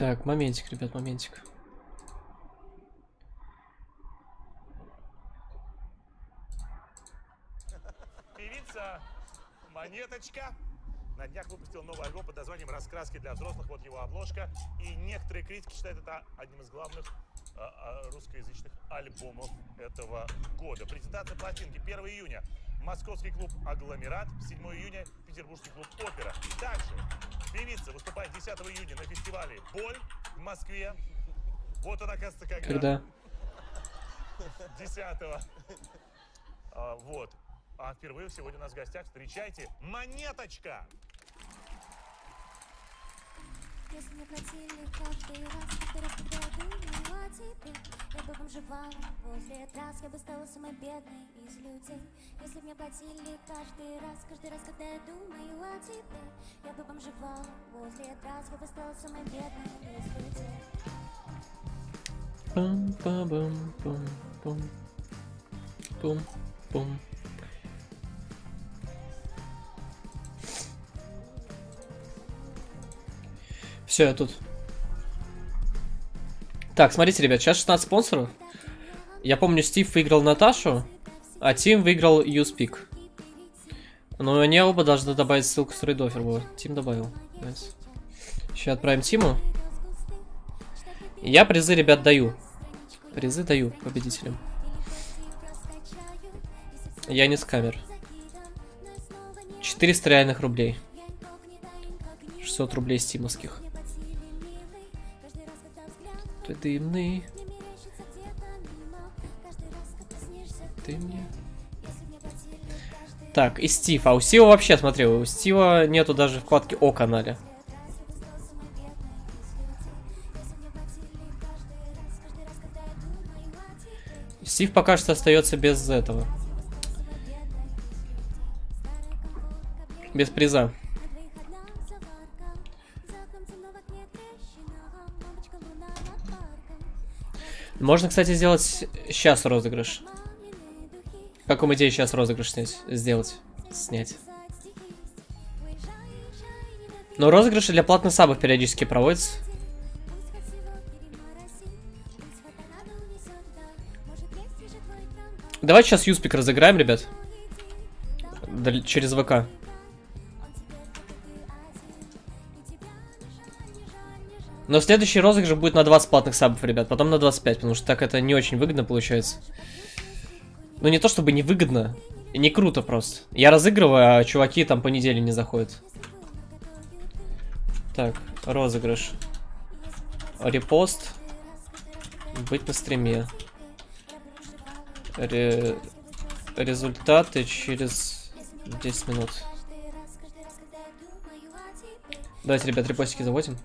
Так, моментик, ребят, моментик. Певица Монеточка на днях выпустил новый альбом под названием «Раскраски для взрослых». Вот его обложка. И некоторые критики считают это одним из главных русскоязычных альбомов этого года. Презентация пластинки 1 июня. Московский клуб «Агломерат». 7 июня петербургский клуб «Опера». Также певица выступает 10 июня на фестивале «Боль» в Москве. Вот она, оказывается, когда? 10-го. Вот. А впервые сегодня у нас в гостях, встречайте, Монеточка! Если мне платили каждый раз, когда я думаю о тебе, я бы бомжевала возле трасс, я бы стала самой бедной из людей. Если мне платили каждый раз, когда я думаю о тебе, я бы бомжевала возле трасс, я бы стала самой бедной из людей. Пум-пум-пум-пум-пум. Все, я тут. Так, смотрите, ребят, сейчас 16 спонсоров. Я помню, Стив выиграл Наташу, а Тим выиграл YouSpeak. Но они оба должны добавить ссылку с трейдофер. Вот, Тим добавил. Nice. Сейчас отправим Тиму. Я призы, ребят, даю. Призы даю победителям. Я не скамер. 400 реальных рублей. 600 рублей стимовских. Ты дымный. Ты мне. Так, и Стив. А у Стива вообще, смотри, у Стива нету даже вкладки о канале. Стив пока что остается без этого. Без приза. Можно, кстати, сделать сейчас розыгрыш. Как вам идея сейчас розыгрыш снять? Но розыгрыши для платных сабов периодически проводятся. Давайте сейчас YouSpeak разыграем, ребят. Через ВК. Но следующий розыгрыш будет на 20 платных сабов, ребят. Потом на 25, потому что так это не очень выгодно получается. Ну не то чтобы не выгодно. Не круто просто. Я разыгрываю, а чуваки там по неделе не заходят. Так, розыгрыш. Репост. Быть на стриме. Результаты через 10 минут. Давайте, ребят, репостики заводим.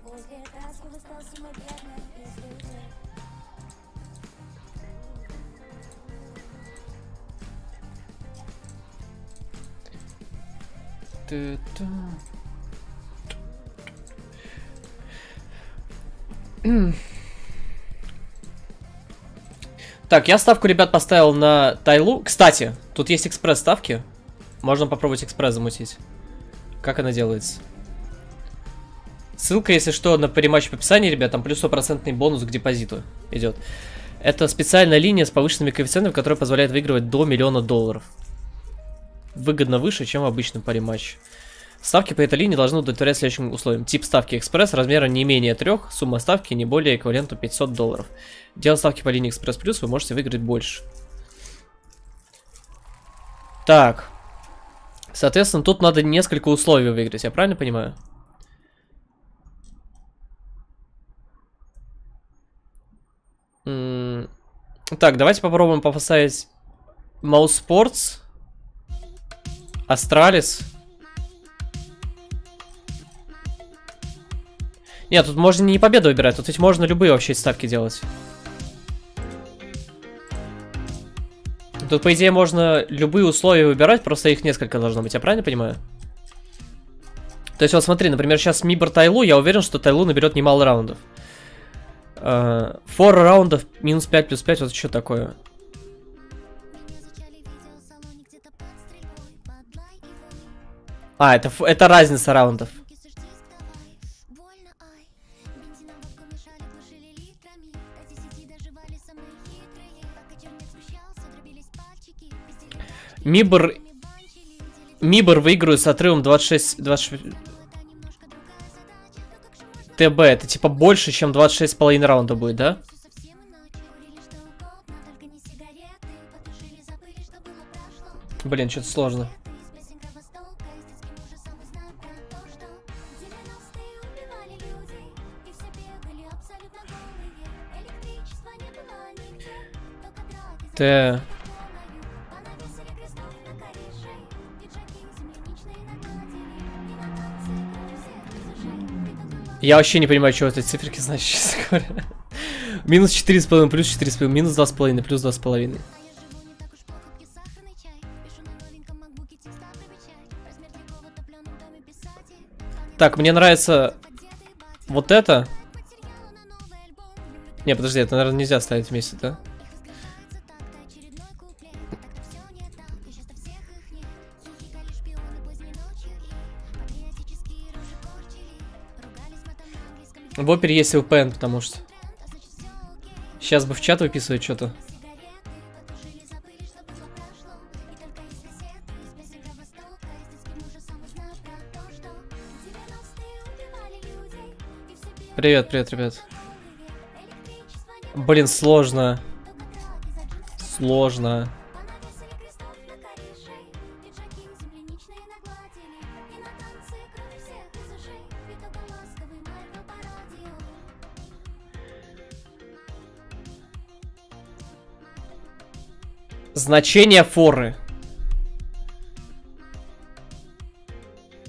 Так, я ставку, ребят, поставил на Tyloo. Кстати, тут есть экспресс-ставки. Можно попробовать экспресс замутить. Как она делается? Ссылка, если что, на париматч в описании, ребят. Там плюс 100% бонус к депозиту идет. Это специальная линия с повышенными коэффициентами, которая позволяет выигрывать до $1 000 000. Выгодно выше, чем в обычном париматче. Ставки по этой линии должны удовлетворять следующим условиям. Тип ставки экспресс, размера не менее 3, сумма ставки не более эквиваленту $500. Делая ставки по линии экспресс плюс, вы можете выиграть больше. Так. Соответственно, тут надо несколько условий выиграть, я правильно понимаю? Так, давайте попробуем поставить Mouse Sports, Astralis. Нет, тут можно не победу выбирать, тут ведь можно любые вообще ставки делать. Тут, по идее, можно любые условия выбирать, просто их несколько должно быть, я правильно понимаю? То есть, вот смотри, например, сейчас Mibr Tyloo, я уверен, что Tyloo наберет немало раундов. 4 раундов, минус 5 плюс 5, вот что такое? А, это разница раундов. Mibr выигрывает с отрывом 26 ТБ. Это типа больше, чем 26,5 раунда будет, да? Блин, что-то сложно. Т. Я вообще не понимаю, что эти циферки значат, честно говоря. Минус 4,5, плюс 4,5, минус 2,5, плюс 2,5. Так, мне нравится вот это. Не, подожди, это, наверное, нельзя ставить вместе, да? В опере есть VPN, потому что... Сейчас бы в чат выписывать что-то. Привет, привет, ребят. Блин, сложно. Сложно. Значение форы.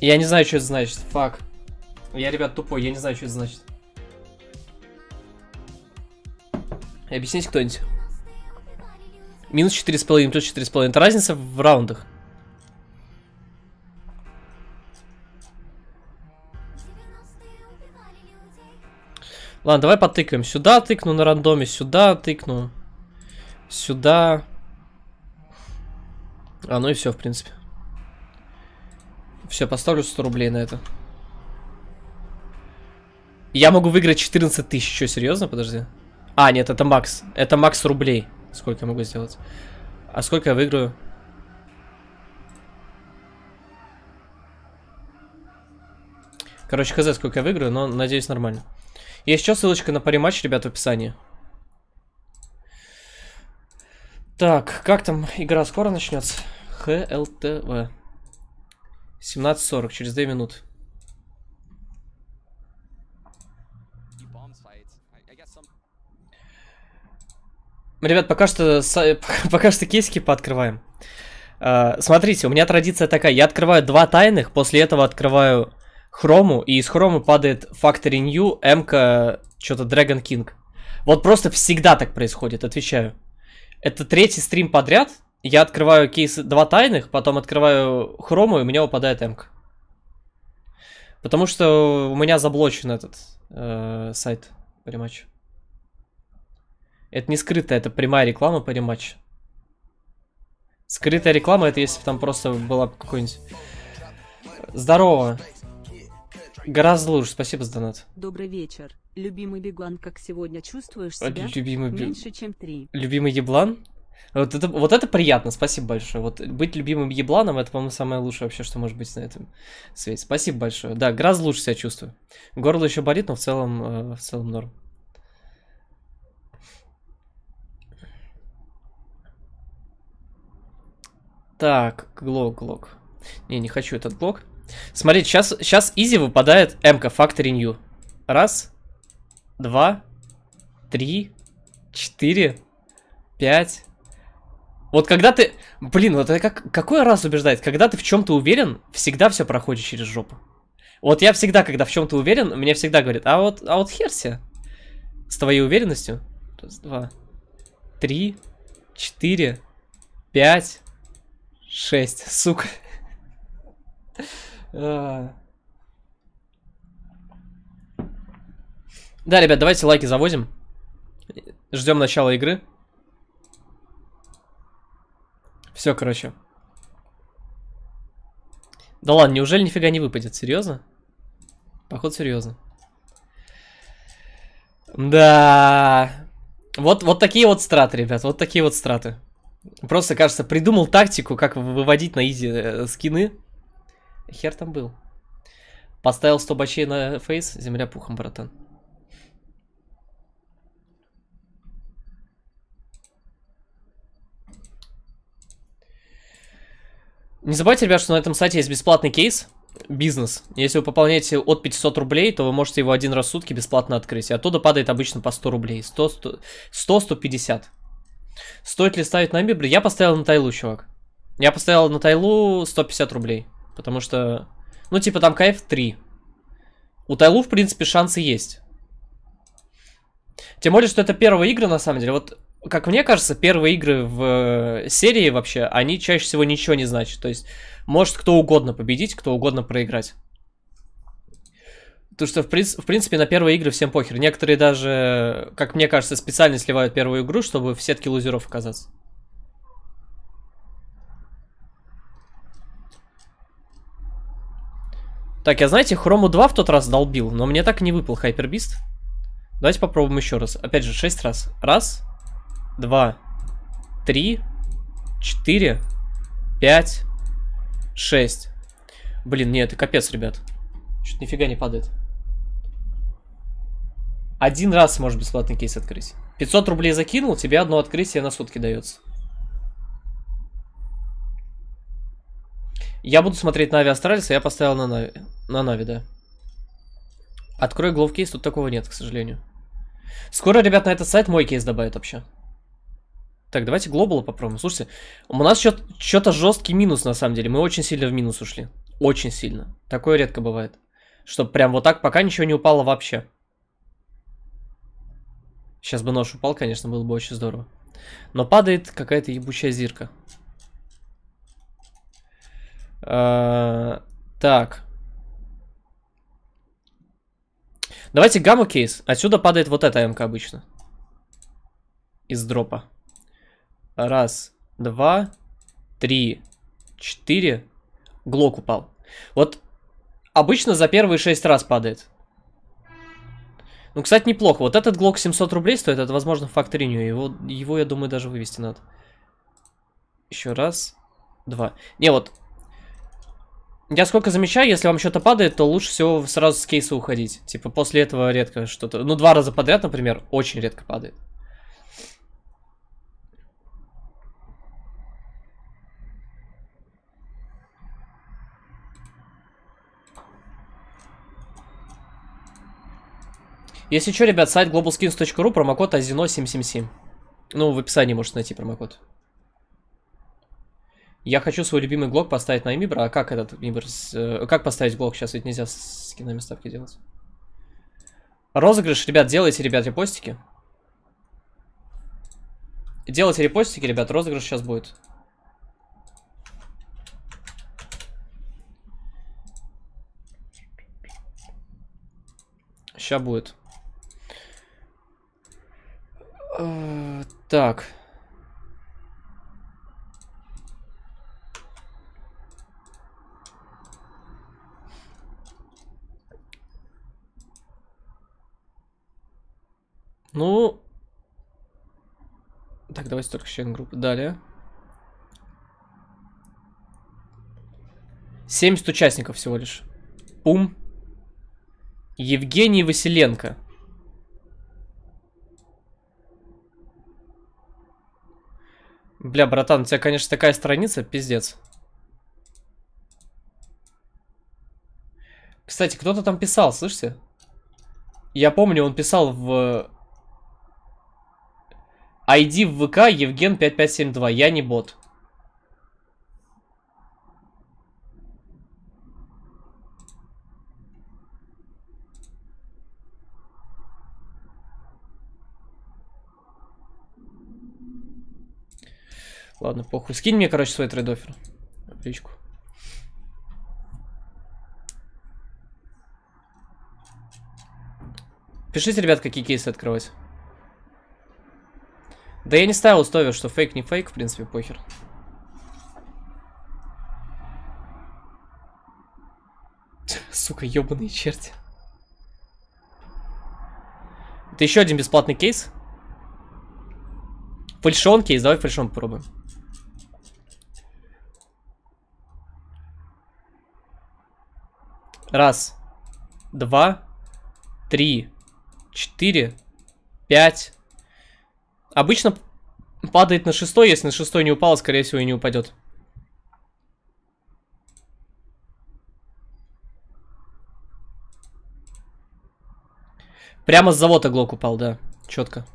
Я не знаю, что это значит. Фак. Я, ребят, тупой. Я не знаю, что это значит. Объясните кто-нибудь. Минус 4,5, плюс 4,5. Это разница в раундах. Ладно, давай потыкаем. Сюда тыкну на рандоме, сюда тыкну. Сюда. А, ну и все, в принципе. Все, поставлю 100 рублей на это. Я могу выиграть 14 тысяч. Что, серьезно? Подожди. А, нет, это макс. Это макс рублей. Сколько я могу сделать? А сколько я выиграю? Короче, хз, сколько я выиграю, но надеюсь, нормально. Есть еще ссылочка на париматч, ребят, в описании. Так, как там игра скоро начнется? ХЛТВ. 17:40, через 2 минуты. Ребят, пока что кейсики пооткрываем. Смотрите, у меня традиция такая. Я открываю 2 тайных, после этого открываю хрому, и из хромы падает Factory New, М-ка, что-то Dragon King. Вот просто всегда так происходит, отвечаю. Это 3-й стрим подряд. Я открываю кейсы 2 тайных, потом открываю хрому, и у меня выпадает М-ка. Потому что у меня заблочен этот сайт париматч. Это не скрытая, это прямая реклама париматч. Скрытая реклама, это если бы там просто была какой-нибудь... Здорово. Гораздо лучше, спасибо за донат. Добрый вечер. Любимый беглан, как сегодня чувствуешь себя? Меньше, чем 3. Любимый еблан? Вот это приятно, спасибо большое. Вот быть любимым ебланом, это, по-моему, самое лучшее вообще, что может быть на этом свете. Спасибо большое. Да, гораздо лучше себя чувствую. Горло еще болит, но в целом норм. Так, глок. Не хочу этот глок. Смотрите, сейчас изи выпадает М-ка, Factory New. 1, 2, 3, 4, 5. Вот когда ты... Блин, вот это какой раз убеждает? Когда ты в чем-то уверен, всегда все проходит через жопу. Вот я всегда, когда в чем-то уверен, мне всегда говорят, а вот херся. С твоей уверенностью. 1, 2, 3, 4, 5, 6. Сука. Да, ребят, давайте лайки завозим. Ждем начала игры. Все, короче. Да ладно, неужели нифига не выпадет? Серьезно? Походу, серьезно. Да. Вот такие вот страты, ребят. Вот такие вот страты. Просто, кажется, придумал тактику, как выводить на изи скины. Хер там был. Поставил 100 бачей на фейс, земля пухом, братан. Не забывайте, ребят, что на этом сайте есть бесплатный кейс. Бизнес. Если вы пополняете от 500 рублей, то вы можете его один раз в сутки бесплатно открыть. И оттуда падает обычно по 100 рублей. 100-150. Стоит ли ставить на Mibr? Я поставил на Tyloo, чувак. Я поставил на Tyloo 150 рублей. Потому что, ну, типа, там кайф 3. У Tyloo, в принципе, шансы есть. Тем более, что это первые игры, на самом деле. Вот, как мне кажется, первые игры в серии вообще, они чаще всего ничего не значат. То есть, может кто угодно победить, кто угодно проиграть. Потому что, в принципе, на первые игры всем похер. Некоторые даже, как мне кажется, специально сливают первую игру, чтобы в сетке лузеров оказаться. Так, я, знаете, Хрому 2 в тот раз долбил, но мне так и не выпал Хайпербист. Давайте попробуем еще раз. Опять же, 6 раз. Раз, 2, 3, 4, 5, 6. Блин, нет, это капец, ребят. Что-то нифига не падает. Один раз можешь бесплатный кейс открыть. 500 рублей закинул, тебе одно открытие на сутки дается. Я буду смотреть Нави Астралиса, я поставил на Нави, да. Открой глов кейс, тут такого нет, к сожалению. Скоро, ребят, на этот сайт мой кейс добавят вообще. Так, давайте глобала попробуем. Слушайте, у нас что-то жесткий минус, на самом деле. Мы очень сильно в минус ушли. Очень сильно. Такое редко бывает. Чтобы прям вот так, пока ничего не упало вообще. Сейчас бы нож упал, конечно, было бы очень здорово. Но падает какая-то ебучая зирка. Так. Давайте гамма кейс. Отсюда падает вот эта МК обычно. Из дропа. Раз, два, три, 4. Глок упал. Вот обычно за первые 6 раз падает. Ну, кстати, неплохо. Вот этот глок 700 рублей стоит. Это, возможно, Factory New. Его, я думаю, даже вывести надо. Еще раз, два. Не, вот. Я сколько замечаю, если вам что-то падает, то лучше всего сразу с кейса уходить. Типа, после этого редко что-то... Ну, 2 раза подряд, например, очень редко падает. Если что, ребят, сайт globalskins.ru, промокод Azino777. Ну, в описании можете найти промокод. Я хочу свой любимый глок поставить на Mibr. А как этот Mibr... Как поставить глок? Сейчас ведь нельзя с скинами ставки делать. Розыгрыш, ребят, делайте, ребят, репостики. Делайте репостики, ребят, розыгрыш сейчас будет. Сейчас будет. Так. Ну. Так, давайте только член группы. Далее. 70 участников всего лишь. Пум. Евгений Василенко. Бля, братан, у тебя, конечно, такая страница, пиздец. Кстати, кто-то там писал, слышите? Я помню, он писал в ID в ВК Евген5572. Я не бот. Ладно, похуй. Скинь мне, короче, свой трейд-оффер в личку. Пишите, ребят, какие кейсы открывать. Да я не ставил условия, что фейк не фейк, в принципе, похер. Сука, ебаные черти. Это еще один бесплатный кейс. Фальшон кейс, давай фальшон попробуем. Раз, 2, 3, 4, 5. Обычно падает на 6, если на 6 не упало, скорее всего, и не упадет. Прямо с завода глок упал, да, четко.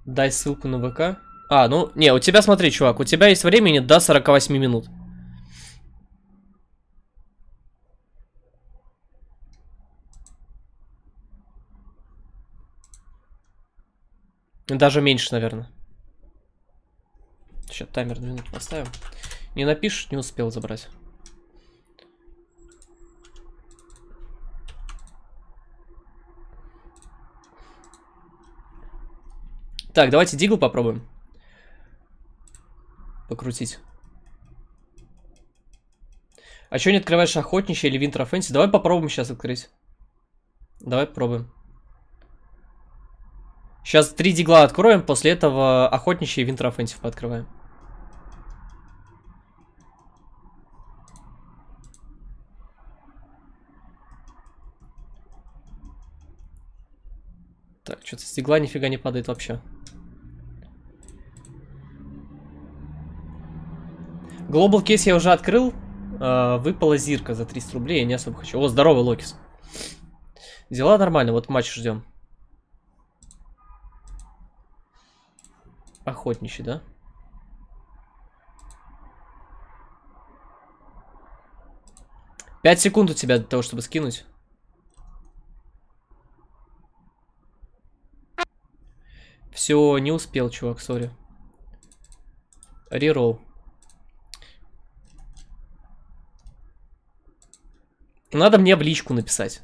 Дай ссылку на ВК. А, ну, не, у тебя, смотри, чувак, у тебя есть времени до 48 минут. Даже меньше, наверное. Сейчас таймер на минуту поставим. Не напишешь, не успел забрать. Так, давайте дигл попробуем. Покрутить. А чё не открываешь охотничье или Winter Offensive? Давай попробуем сейчас открыть. Давай попробуем. Сейчас 3 дигла откроем, после этого охотничье и Winter Offensive пооткрываем. Так, что-то с дигла нифига не падает вообще. Global Case я уже открыл. Выпала зирка за 300 рублей, я не особо хочу. О, здорово, Локис. Дела нормально, вот матч ждем. Охотничий, да? Пять секунд у тебя для того, чтобы скинуть. Все, не успел, чувак, сори. Реролл. Надо мне в личку написать.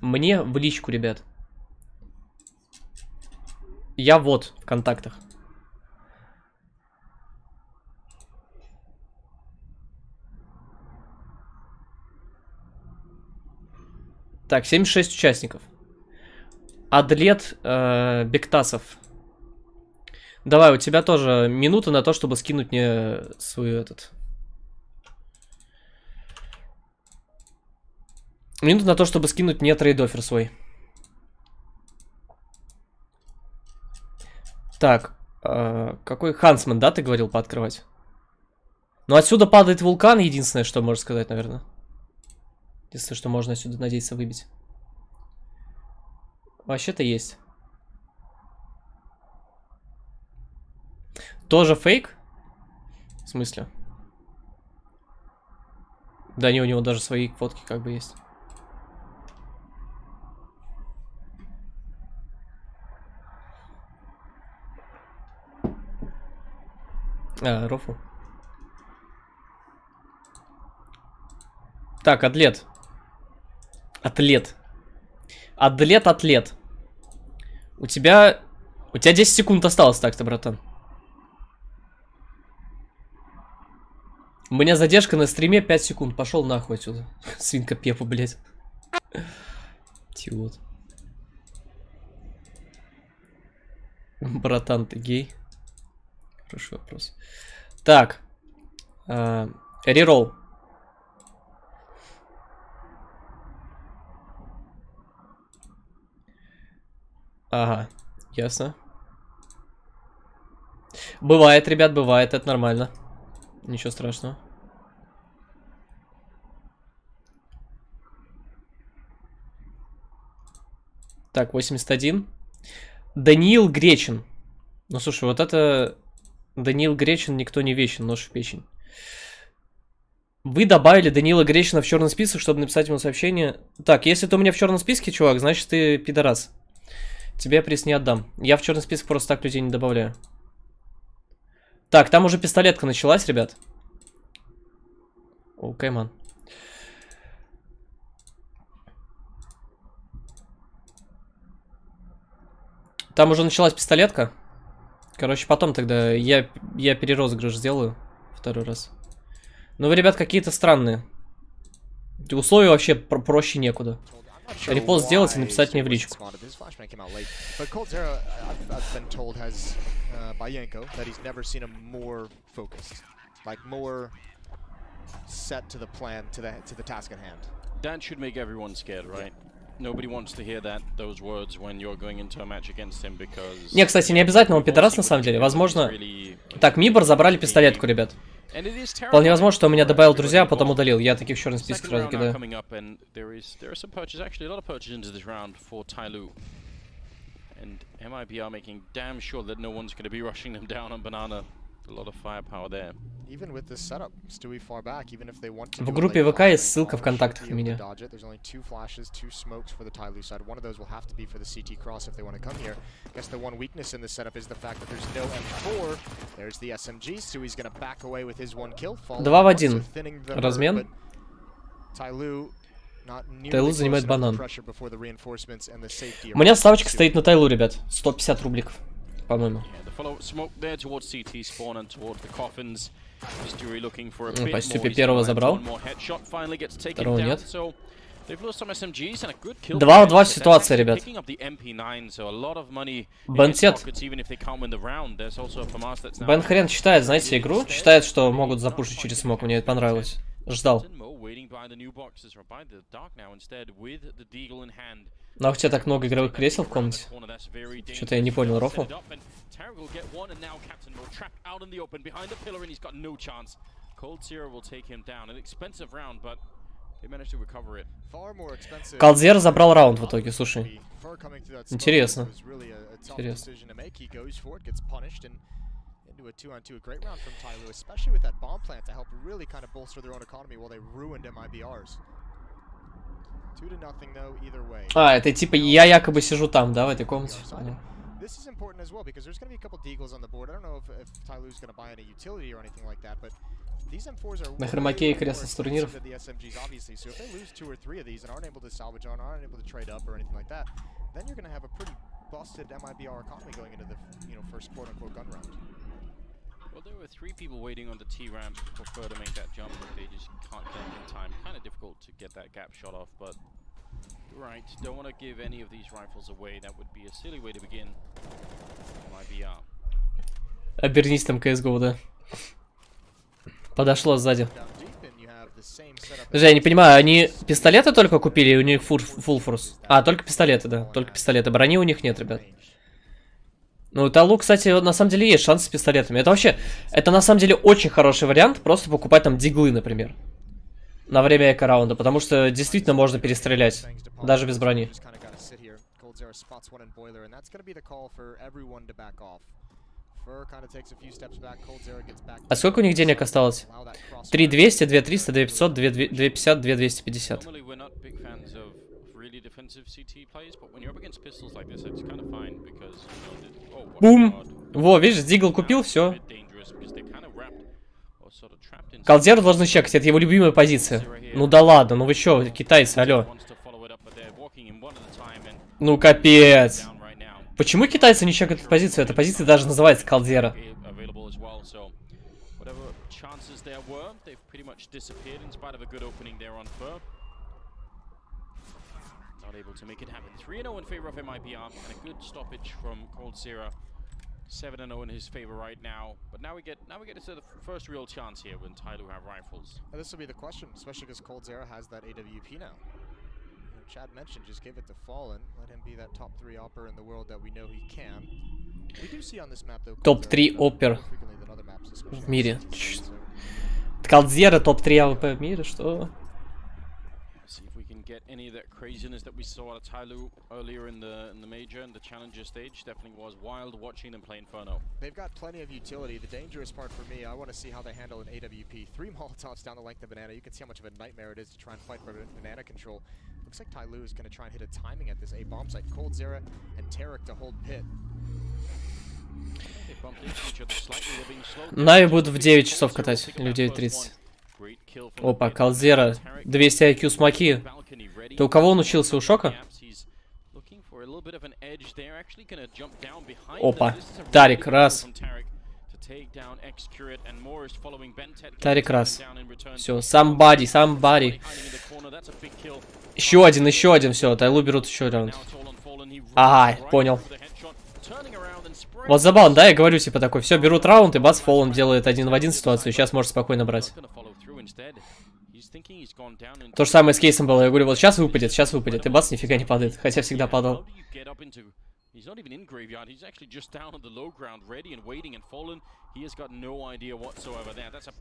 Мне в личку, ребят. Я вот в контактах. Так, 76 участников. Адлет Бектасов. Давай, у тебя тоже минута на то, чтобы скинуть мне свою этот... Минута на то, чтобы скинуть мне трейд-оффер свой. Так, какой Хансман, да, ты говорил пооткрывать? Ну, отсюда падает вулкан, единственное, что можно сказать, наверное. Единственное, что можно отсюда надеяться выбить. Вообще-то есть. Тоже фейк? В смысле? Да не, у него даже свои фотки как бы есть. А, рофл. Так, атлет. Атлет. Атлет. У тебя 10 секунд осталось так-то, братан. У меня задержка на стриме 5 секунд. Пошел нахуй отсюда. Свинка Пепа, блядь. Тиот. Братан, ты гей? Хороший вопрос. Так. Реролл. Ага, ясно. Бывает, ребят, бывает, это нормально. Ничего страшного. Так, 81. Даниил Гречин. Ну, слушай, вот это... Даниил Гречин, никто не вечен, нож в печень. Вы добавили Даниила Гречина в черный список, чтобы написать ему сообщение. Так, если ты у меня в черном списке, чувак, значит ты пидорас. Тебе я приз не отдам. Я в черный список просто так людей не добавляю. Так, там уже пистолетка началась, ребят. Окей, ман. Там уже началась пистолетка. Короче, потом тогда я перерозыгрыш сделаю. Второй раз. Ну вы, ребят, какие-то странные. Условия вообще проще некуда. Репост сделать и написать мне в личку. Не, кстати, не обязательно он пидорас на самом деле. Возможно... Так, Mibr забрали пистолетку, ребят. Вполне возможно, что у меня добавил друзья, а потом удалил. Я таких в черный список сразу кидаю. В группе ВК есть ссылка в контактах на меня. Два в один. Размен. Tyloo занимает банан. У меня ставочка стоит на Tyloo, ребят. 150 рубликов, по-моему. По Стюпе первого забрал. Второго нет. 2 в 2 ситуация, ребят. Бентет. Бен хрен читает, знаете, игру. Считает, что могут запушить через смог. Мне это понравилось. Ждал. Ну, а у тебя так много игровых кресел в комнате? Что-то я не понял, рофл. Колдзер забрал раунд в итоге, слушай. Интересно. Интересно. A 2-on-2, a great round from Tyloo, especially with that bomb plant to help really kind of bolster their own economy while they ruined Mibrs. 2-0 though, either way. А, это типа я якобы сижу там, да, в этой комнате. This is important as well because there's going to be a couple deagles on the board. I don't know if Tyloo's going to buy any utility or anything like that, but these M4s are. На хромаке и кресло с турниров. So if they lose 2 or 3 of these and aren't able to salvage on, aren't able to trade up or anything like that, then you're going to have a pretty busted Mibr economy going into the first quote-unquote gun round. Well, there were 3 people waiting on the T ramp for Fur to make that jump, but they just can't get in time. Kind of difficult to get that gap shot off, but right, don't want to give any of these rifles away. That would be a silly way to begin. Mibr. Обернись там CSGO, да. Подошло сзади. Я не понимаю, они пистолеты только купили, и у них full force? А, только пистолеты, да. Только пистолеты. Брони у них нет, ребят. Ну, Tyloo, кстати, на самом деле есть шанс с пистолетами. Это вообще, это на самом деле очень хороший вариант, просто покупать там диглы, например. На время эко-раунда, потому что действительно можно перестрелять, даже без брони. А сколько у них денег осталось? 3200, 2300, 2500, 2500, 2250. Бум! Во, видишь, Дигл купил, все. Колдзеру должны чекать, это его любимая позиция. Ну да ладно, ну вы чё, китайцы, алё. Ну капец. Почему китайцы не чекают эту позицию? Эта позиция даже называется Колдзера. Able to make it happen. 3-0 in favor of Mibr, and a good stoppage from coldzera. 7-0 in his favor right now. But now we get to the first real chance here when Tyloo have rifles. And this will be the question, especially because coldzera has that AWP now. Chad mentioned just give it to Fallen, let him be that top 3 opper in the world that we know he can. We do see on this map though. Топ 3 опер в мире. Колдзера топ 3 АВП в мире, что? Get any of that craziness that we saw out of Tyloo earlier in the major and the challenger stage. Definitely was wild watching them play Inferno. They've got plenty of utility. The dangerous part for me, I want to see how they handle an AWP. 3 Molotovs down the length of Banana. You can see how much of a nightmare it is to try and fight for Banana control. Looks like Tyloo is going to try and hit a timing at this A bomb site. coldzera and Tarek to hold pit. Нави будут в 9 часов катать, или в 9:30. Опа, колdzera. 200 IQ смоки. Ты у кого он учился? У Шока? Опа, Тарик, раз. Тарик, раз. Все, somebody. Еще один, все, Тайлу берут еще раунд. Ага, понял. Вот забавно, да, я говорю, типа такой, все, берут раунд, и бац, Фоллен делает 1 в 1 ситуацию, сейчас может спокойно брать. То же самое с кейсом было, я говорю, вот сейчас выпадет, и бац, нифига не падает, хотя всегда падал.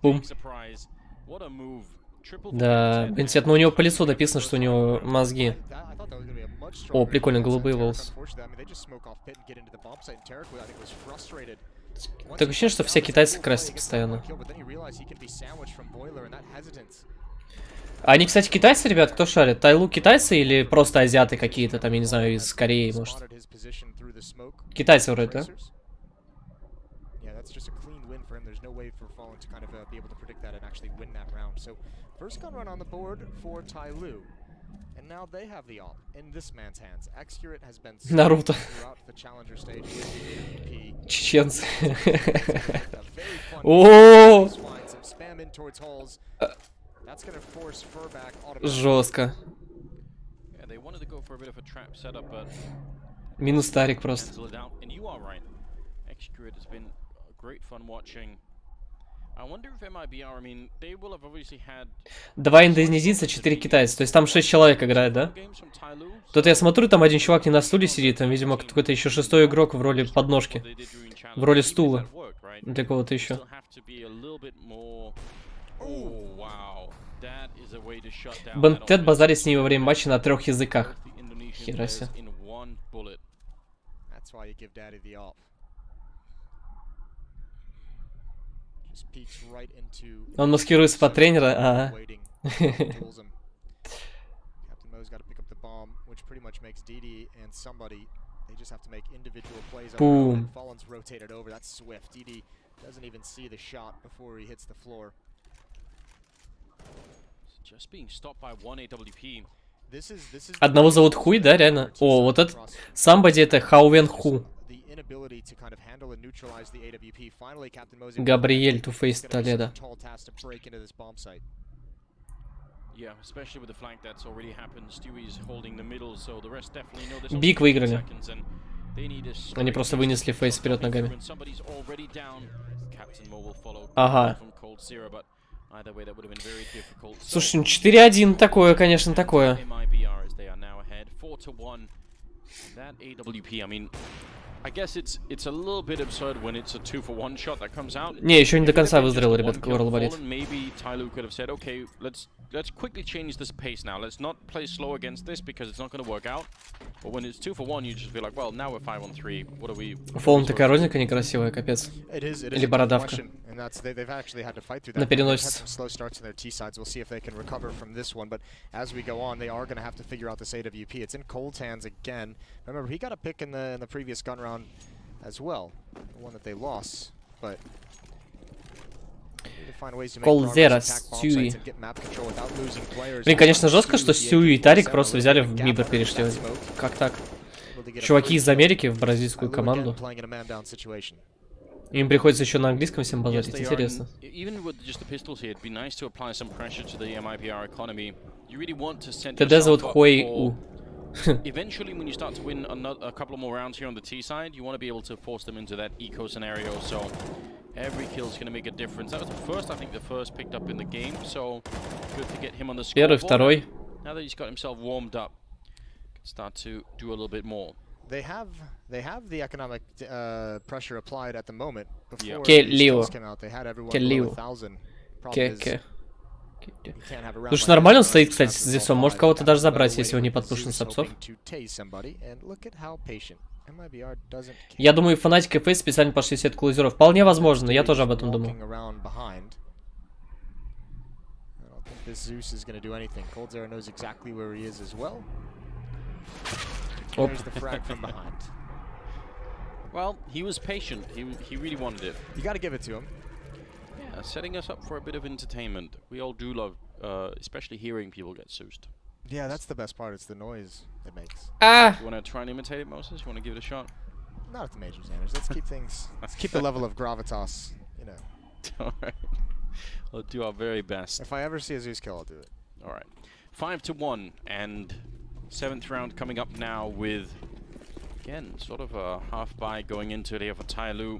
Бум. Да, Бенсет, ну у него по лицу написано, что у него мозги. О, прикольно, голубые волосы. Так ощущение, что все китайцы красятся постоянно. Они, кстати, китайцы, ребят, кто шарит? Тайлу китайцы или просто азиаты какие-то, там, я не знаю, из Кореи, может? Китайцы вроде, да? First gun run on the board for Tyloo. And now they have the op in this man's hands. Accurate has been Наруто. throughout the challenger stage with the AWP. Чеченцы. О! Жестко. Минус Тарик просто. Два индонезийца, 4 китайца. То есть там 6 человек играет, да? Тут я смотрю, там один чувак не на стуле сидит, там, видимо, какой-то еще 6-й игрок в роли подножки. В роли стула. Для кого-то еще. Бентед базарит с ней во время матча на 3 языках. Хераси. Он маскируется под тренера, ага. Бум. Одного зовут Хуй, да, реально? О, вот этот Самбоди это Хаувен Ху. Габриэль Туфейс Толедо. Биг выиграли. Они просто вынесли фейс вперед ногами. Ага. Слушай, ну 4-1 такое, конечно, такое. Не, еще не до конца выздоровел, ребят, горло болит. Let's quickly change this pace now. Let's not play slow against this because it's not going to work out. But when it's 2 for 1, you just be like, well, now we're 5 on 3. What are we? Фоллен такая розника некрасивая, капец. Или бородавка. На переносице. Slow starts in their T sides. We'll see if they can recover from this one. But as we go on, they are going to have to figure out this AWP. It's in Cold's hands again. Remember, he got a pick in the previous gun round as well, the one that they lost. But Колдзера, Стюи. Блин, конечно, жестко, что Стюи и Тарик просто взяли в Mibr перешли. Как так? Чуваки из Америки в бразильскую команду. Им приходится еще на английском всем базарить. Интересно. ТД зовут Хуэй У. Eventually, when you start to win a couple more rounds here on the T side, you want to be able to force them into that eco scenario. So every kill is going to make a difference. That was the first, I think, the first picked up in the game. So good to get him on the scoreboard. Первый, второй. Now that he's got himself warmed up, can start to do a little bit more. They have the economic pressure applied at the moment. Before Tyloo. came out, they had everyone below 1,000. Слушай, нормально он стоит, кстати, с Зевсом. Может кого-то даже забрать, если он не подпушен с апсов. Я думаю, фанатик ФС специально пошли сетку лазеров. Вполне возможно, я тоже об этом думал. Оп. Well, he was patient. He really wanted it. You got to give it to him. Yeah, setting us up for a bit of entertainment. We all do love, especially hearing people get soused. Yeah, that's the best part. It's the noise it makes. Ah! You want to try and imitate it, Moses? You want to give it a shot? Not at the major standards. Let's keep things. Let's keep the level of gravitas. You know. All right. We'll do our very best. If I ever see a Zeus kill, I'll do it. All right. 5-1, and 7th round coming up now with, again, sort of a half buy going into it here for Tyloo.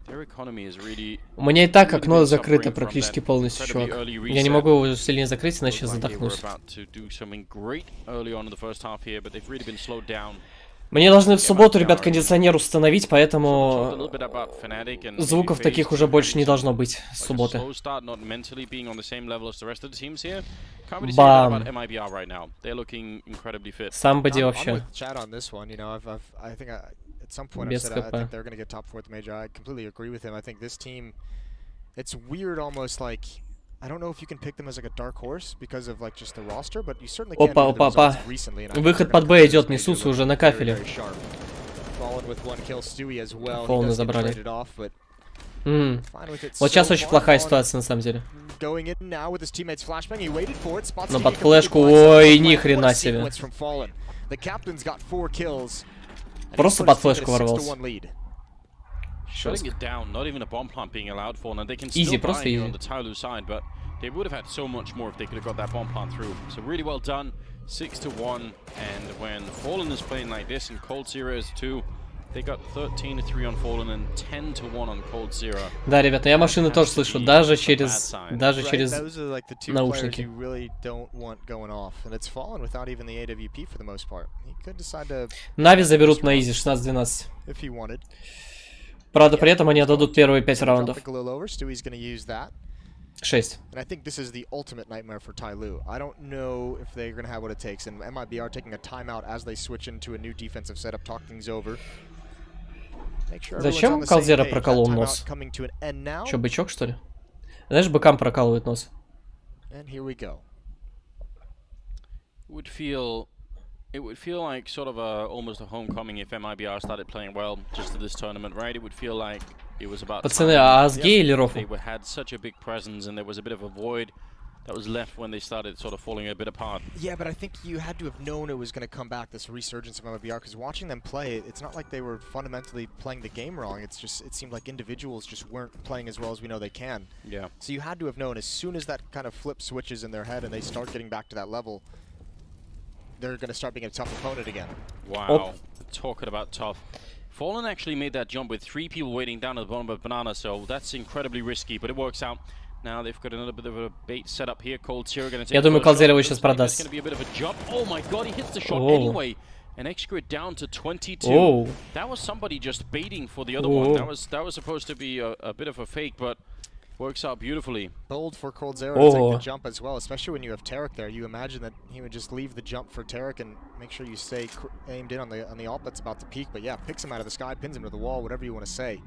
Their economy is really... У меня и так окно закрыто практически полностью, чувак. Я не могу его сильнее закрыть, иначе задохнусь. Мне должны в субботу, ребят, кондиционер установить, поэтому звуков таких уже больше не должно быть с субботы. Бам. Самбоди вообще. At some point, I said I think they're going to get top 4 at the major. I completely agree with him. I think this team, it's weird, almost like I don't know if you can pick them as like a dark horse because of like just the roster, but you certainly can. Опа. Выход под Б идет, несутся уже на кафеле. Фолны забрали. Вот сейчас очень плохая ситуация на самом деле. Но под флешку, ой, ни хрена себе. Просто под флешку ворвался. Изи, просто изи. They would have had so much more if they could have got that bomb plant through. So really well done. 6-1, and when Fallen is playing like this and Cold Zero is 2, they got 13-3 on Fallen and 10-1 on Cold Zero. Да, ребята, я машины тоже слышу, даже через наушники. Нави заберут на изи 16-12. Правда, при этом они отдадут первые 5 раундов. 6. And I think this is the ultimate nightmare for Tyloo. I don't know if they're going to have what it takes, and Mibr taking a timeout as they switch into a new defensive setup, talk things over. Зачем Колзера проколол нос? Чё, бычок, что ли? Знаешь, быкам прокалывает нос. And here we go. It would feel like sort of almost a homecoming if Mibr started playing well just to this tournament, right? It would feel like it was about Пацаны, а с гей или рофл? They had such a big presence and there was a bit of a void that was left when they started sort of falling a bit apart. Yeah, but I think you had to have known it was going to come back, this resurgence of Mibr, because watching them play, it's not like they were fundamentally playing the game wrong. It's just, it seemed like individuals just weren't playing as well as we know they can. Yeah. So you had to have known as soon as that kind of flip switches in their head and they start getting back to that level, they're going to start being a tough opponent again. Wow. Talking about tough. Fallen actually made that jump with 3 people waiting down at the bottom of Banana, so that's incredibly risky, but it works out. Now they've got another bit of a bait set up here. Cold Zero going to take. Я думаю, Колзера его сейчас продаст. It's going to be a bit of a jump. Oh my god, he hits the shot anyway. An extra down to 22. That was somebody just baiting for the other one. That was supposed to be a bit of a fake, but works out beautifully. Bold for Cold Zero to take the jump as well, especially when you have Tarek there. You imagine that he would just leave the jump for Tarek and make sure you stay aimed in on the ult that's about to peak. But yeah, picks him out of the sky, pins him to the wall, whatever you want to say.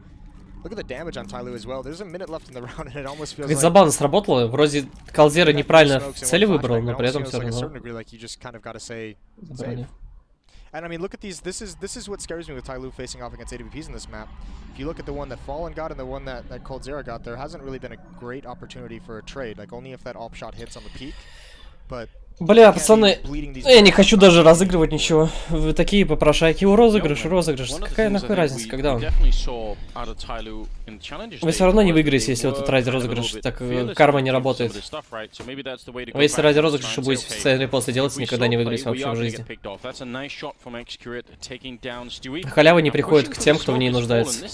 Look at the damage on Tyloo as well. There's a minute left in the round and it almost feels like... забавно сработало. Вроде Колзера неправильно цели выбрал, но при этом все равно. And I mean, look at these. This is what scares me with Tyloo facing off against AWPs in this map. If you look at the one that Fallen got and the one that Cold Zero got, there hasn't really been a great opportunity for a trade. Like only if that op shot hits on the peak. But бля, пацаны, я не хочу даже разыгрывать ничего. Вы такие попрошайки. Розыгрыш. Какая нахуй разница, когда он? Вы все равно не выиграете, если вот ради розыгрыша. Так карма не работает. Вы если ради розыгрыша будете в сцене после делать, никогда не выиграете вообще в жизни. Халява не приходит к тем, кто в ней нуждается.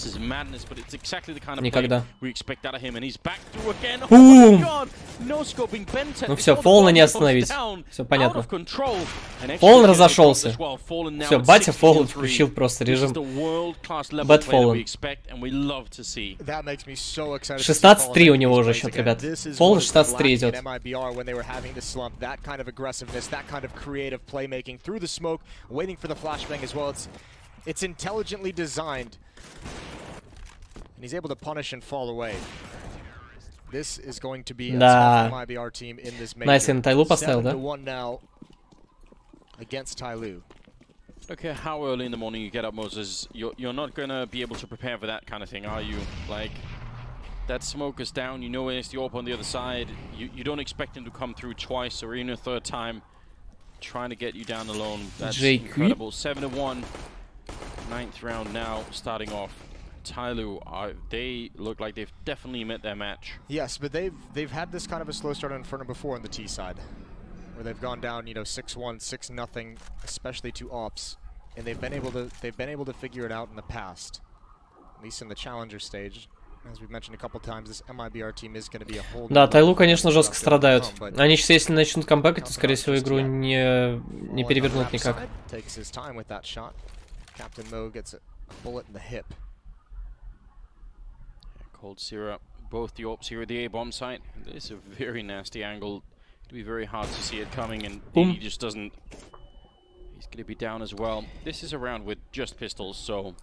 Никогда. Ну все, Фолна не остановить. Все понятно. Фолн разошелся. Все, батя Фолн включил просто режим Bad Fallen. 16-3 у него уже счет, ребят. Фолн 16-3 идет. This is going to be да. Mibr team in this major. Найс, на Tyloo поставил, да? 7-1 now against Tyloo. Okay, how early in the morning you get up, Moses? You're not gonna be able to prepare for that kind of thing, are you? Like, that smoke is down, you know it's the AWP on the other side. You don't expect him to come through twice or even a third time, trying to get you down alone. That's incredible. 7-1, 9th round now, starting off. Tyloo, they look like they've definitely met their match. Yes, but they've had this kind of a slow start on Inferno before on the T side. where they've gone down, you know, 6-1, 6-0, especially to Ops, and they've been able to figure it out in the past, at least in the challenger stage. As we've mentioned a couple times, this Mibr team is going to be a whole. Да, Tyloo, конечно, жестко страдают. Они сейчас, если начнут камбэкать, то, скорее всего, игру не перевернут никак. Captain Mo gets a bullet in the hip. Cold Syrup, both the Ops here at the A bomb site. This is a very nasty angle. It'll be very hard to see it coming, and he just doesn't. He's going to be down as well. This is a round with just pistols, so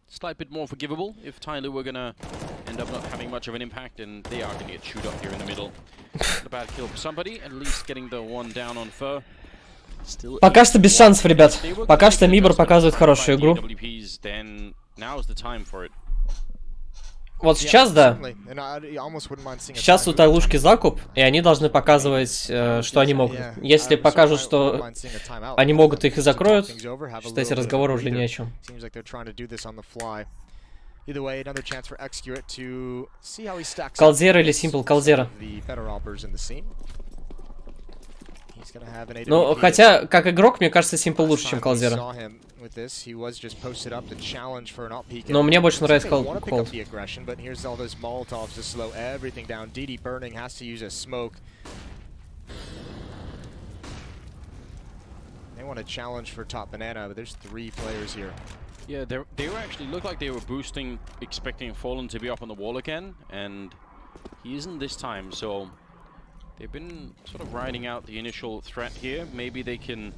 slight bit more forgivable if Tyloo were going to end up not having much of an impact, and they are going to get chewed up here in the middle. Not a bad kill for somebody, at least getting the one down on Fur. Пока что без шансов, ребят. Пока что Mibr показывает хорошую игру. Вот сейчас, да. Сейчас у Тайлушки закуп, и они должны показывать, что они могут. Если покажут, что они могут, их и закроют, считайте, разговор уже ни о чем. Колдзера или Simple Колдзера? Ну, хотя, как игрок, мне кажется, Simple лучше, чем Колдзера. Но мне больше нравится Cold. Yeah, they were actually looked like they were boosting, expecting Fallen to be up on the wall again, and he isn't this time, so they've been sort of riding out the initial threat here. Maybe they can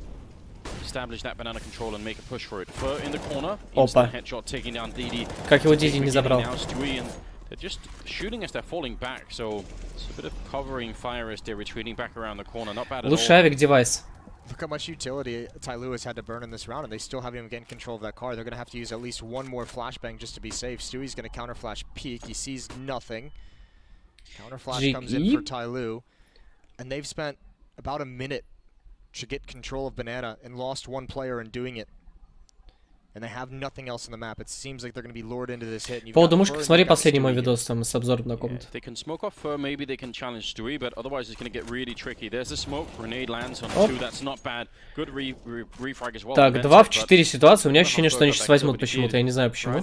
establish that banana control and make a push for it. Fur in the corner. Опа. Headshot taking down Didi. Как его Диди не забрал. Now Stewie, and they're just shooting as they're falling back, so it's a bit of covering fire as they're retreating back around the corner. Not bad at all. Лучший авик девайс. Look how much utility Tyloo has had to burn in this round, and they still haven't even gained control of that car. They're going to have to use at least one more flashbang just to be safe. Stewie's going to counter flash peek. He sees nothing. Counter flash comes in for Tyloo. And they've spent about a minute to get control of Banana and lost one player in doing it. And they have nothing else on the map. It seems like they're going to be lured into this hit. По поводу мушки, посмотри последний мой видос там с обзором на комнату. They can smoke off Fur, maybe they can challenge Stewie, but otherwise it's going to get really tricky. There's a smoke, grenade lands on 2, that's not bad. Good refrag as well. Так, 2 в 4 ситуации. У меня ощущение, что они сейчас возьмут почему-то, я не знаю почему.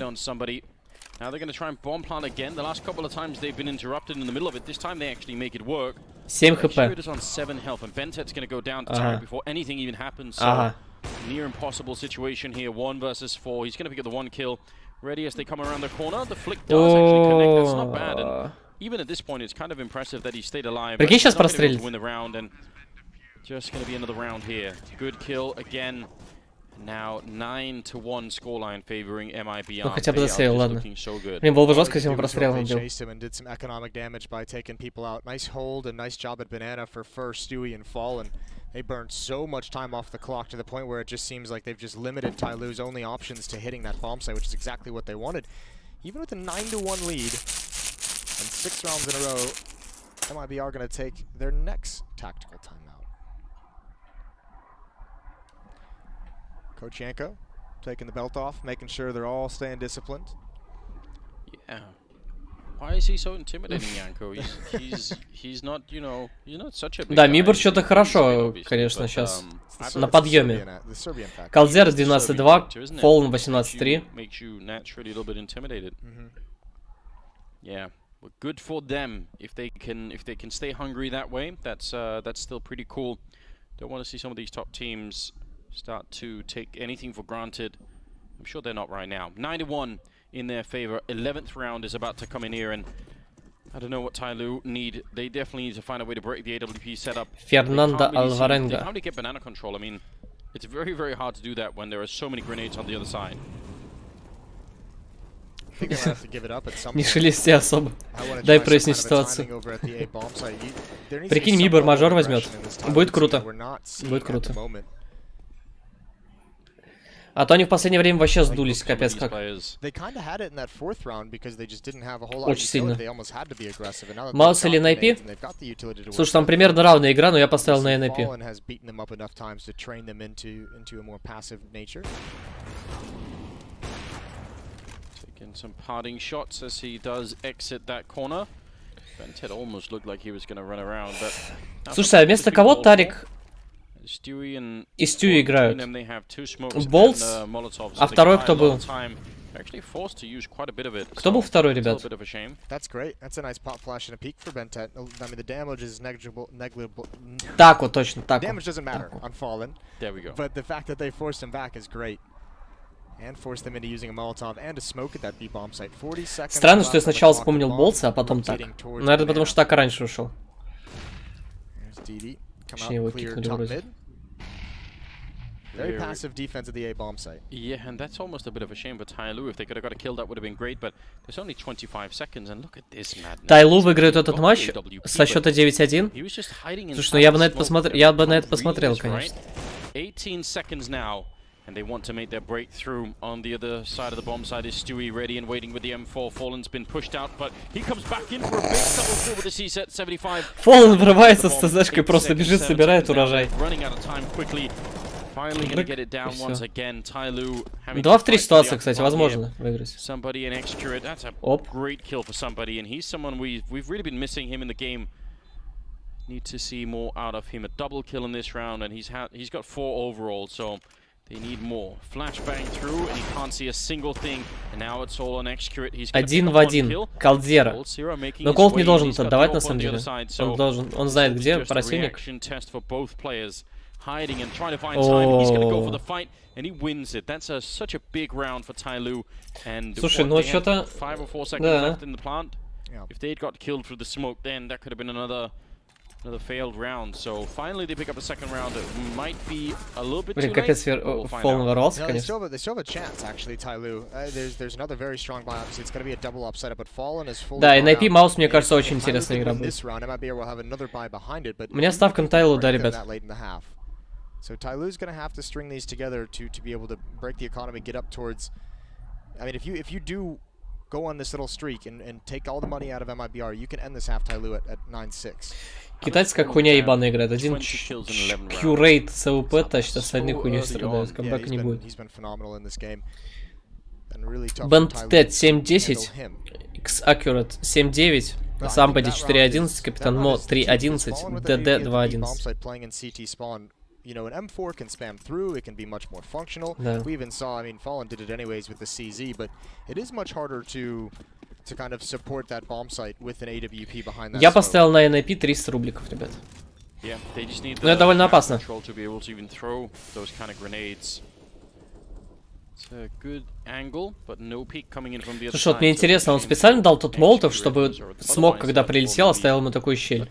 Now they're going to try and bomb plant again. The last couple of times they've been interrupted in the middle of it. This time they actually make it work. 7 хп. Is on 7 health, and Bentet's going to go down to target before anything even happens. So near impossible situation here. 1 versus 4. He's going to pick up the 1 kill. Ready as they come around the corner. The flick does actually connect. That's not bad. And even at this point, it's kind of impressive that he stayed alive. Прикинь, сейчас прострелит. Win the round, and just going to be another round here. Good kill again. Now 9-1 scoreline favoring Mibr. Ну хотя бы засейл, ладно. Блин, было бы жестко, если он прострелом бил. Nice hold and nice job at Banana for first Stewie and Fallen. They burned so much time off the clock to the point where it just seems like they've just limited Tyloo's only options to hitting that bomb site, which is exactly what they wanted. Even with a 9-1 lead and 6 rounds in a row, Mibr are going to take their next tactical timeout. Coach Yanko taking the belt off, making sure they're all staying disciplined. Yeah. Why is he so intimidating, Yanko? He's not, you know, he's not such a big Да, Mibr что-то хорошо, конечно, сейчас. На подъеме. Колдзера 12-2, Fallen 18-3. Makes you naturally a little bit intimidated. Yeah. Well, good for them if they can stay hungry that way. That's still pretty cool. Don't want to see some of these top teams start to take anything for granted. I'm sure they're not right now. 9-1 in their favor. 11th round is about to come in here, and I don't know what Tyloo need. They definitely need to find a way to break the AWP setup. Fernanda Alvarenga. They can't really get banana control. I mean, it's very, very hard to do that when there are so many grenades on the other side. Не шелести особо. Дай прояснить ситуацию. Прикинь, Mibr Мажор возьмет. Будет круто. Будет круто. А то они в последнее время вообще сдулись, капец как. Очень сильно. Маус или NIP? Слушай, там примерно равная игра, но я поставил на NIP. Taking some parting shots as he does exit that corner. Слушай, а вместо кого Тарик и Стюи играют? Болтс? А второй кто был? Кто был второй, ребят? Так вот, точно, так вот. Странно, что я сначала вспомнил Болтса, а потом так. Наверное, потому что так раньше ушел. Точнее, его кикнули вроде. Very passive defense of the A bomb site. Yeah, and that's almost a bit of a shame for Tyloo. If they could have got a kill, that would have been great. But there's only 25 seconds, and look at this madness. Tyloo выиграет этот матч со счета 9-1. Слушай, ну я бы на это посмотрел, конечно. 18 seconds now. And they want to make their breakthrough. On the other side of the bomb side is Stewie, ready and waiting with the M4. Fallen's been pushed out, but he comes back in for a big double kill with the C-set 75. Fallen врывается с ТЗшкой, просто бежит, собирает урожай. Running out of time quickly. Finally gonna get it down once again. Tyloo having 2 в 3 ситуации, кстати, возможно выиграть. Somebody in execute. That's a great kill for somebody, and he's someone we've really been missing him in the game. Need to see more out of him. A double kill in this round, and he's got 4 overall, so they need more. Flashbang through, and he can't see a single thing. And now it's all on execute. He's один в один. Калдзера. Но Колд не должен отдавать на самом деле. Он знает, где противник. Hiding and trying to find time. He's going to go for the fight, and he wins it. That's such a big round for Tyloo. And слушай, ну что-то 5 or 4 seconds left in the plant. If they'd got killed through the smoke, then that could have been another failed round. So finally they pick up a second round. It might be a little bit too late. Капец, Fallen ворвался, конечно. They still have a chance, actually, Tyloo. There's another very strong buy. Obviously, it's going to be a double upset, but Fallen is full. Да, и на IP Маус, мне кажется, очень интересная игра будет. У меня ставка на Tyloo, да, ребят. So Tyloo's going to have to string these together to be able to break the economy, get up towards... I mean, if you do go on this little streak and take all the money out of Mibr, you can end this half Tyloo at 9-6. Китайцы как хуйня ебаная играет. Один Q-рейт СВП тащит, остальные хуйней страдают. Камбэка не будет. Бентед 7-10, X-Accurate 7-9, Somebody 4-11, Капитан Мо 3-11, ДД 2-11. You know, an M4 can spam through, it can be much more functional. Yeah. We even saw, I mean, Fallen did it anyways with the CZ, but it is much harder to kind of support that bomb site with an AWP behind that. Я поставил на NIP 300 рубликов, ребят. Но это довольно опасно. Слушай, вот мне интересно, он специально дал тот молотов, чтобы смог, когда прилетел, оставил ему такую щель.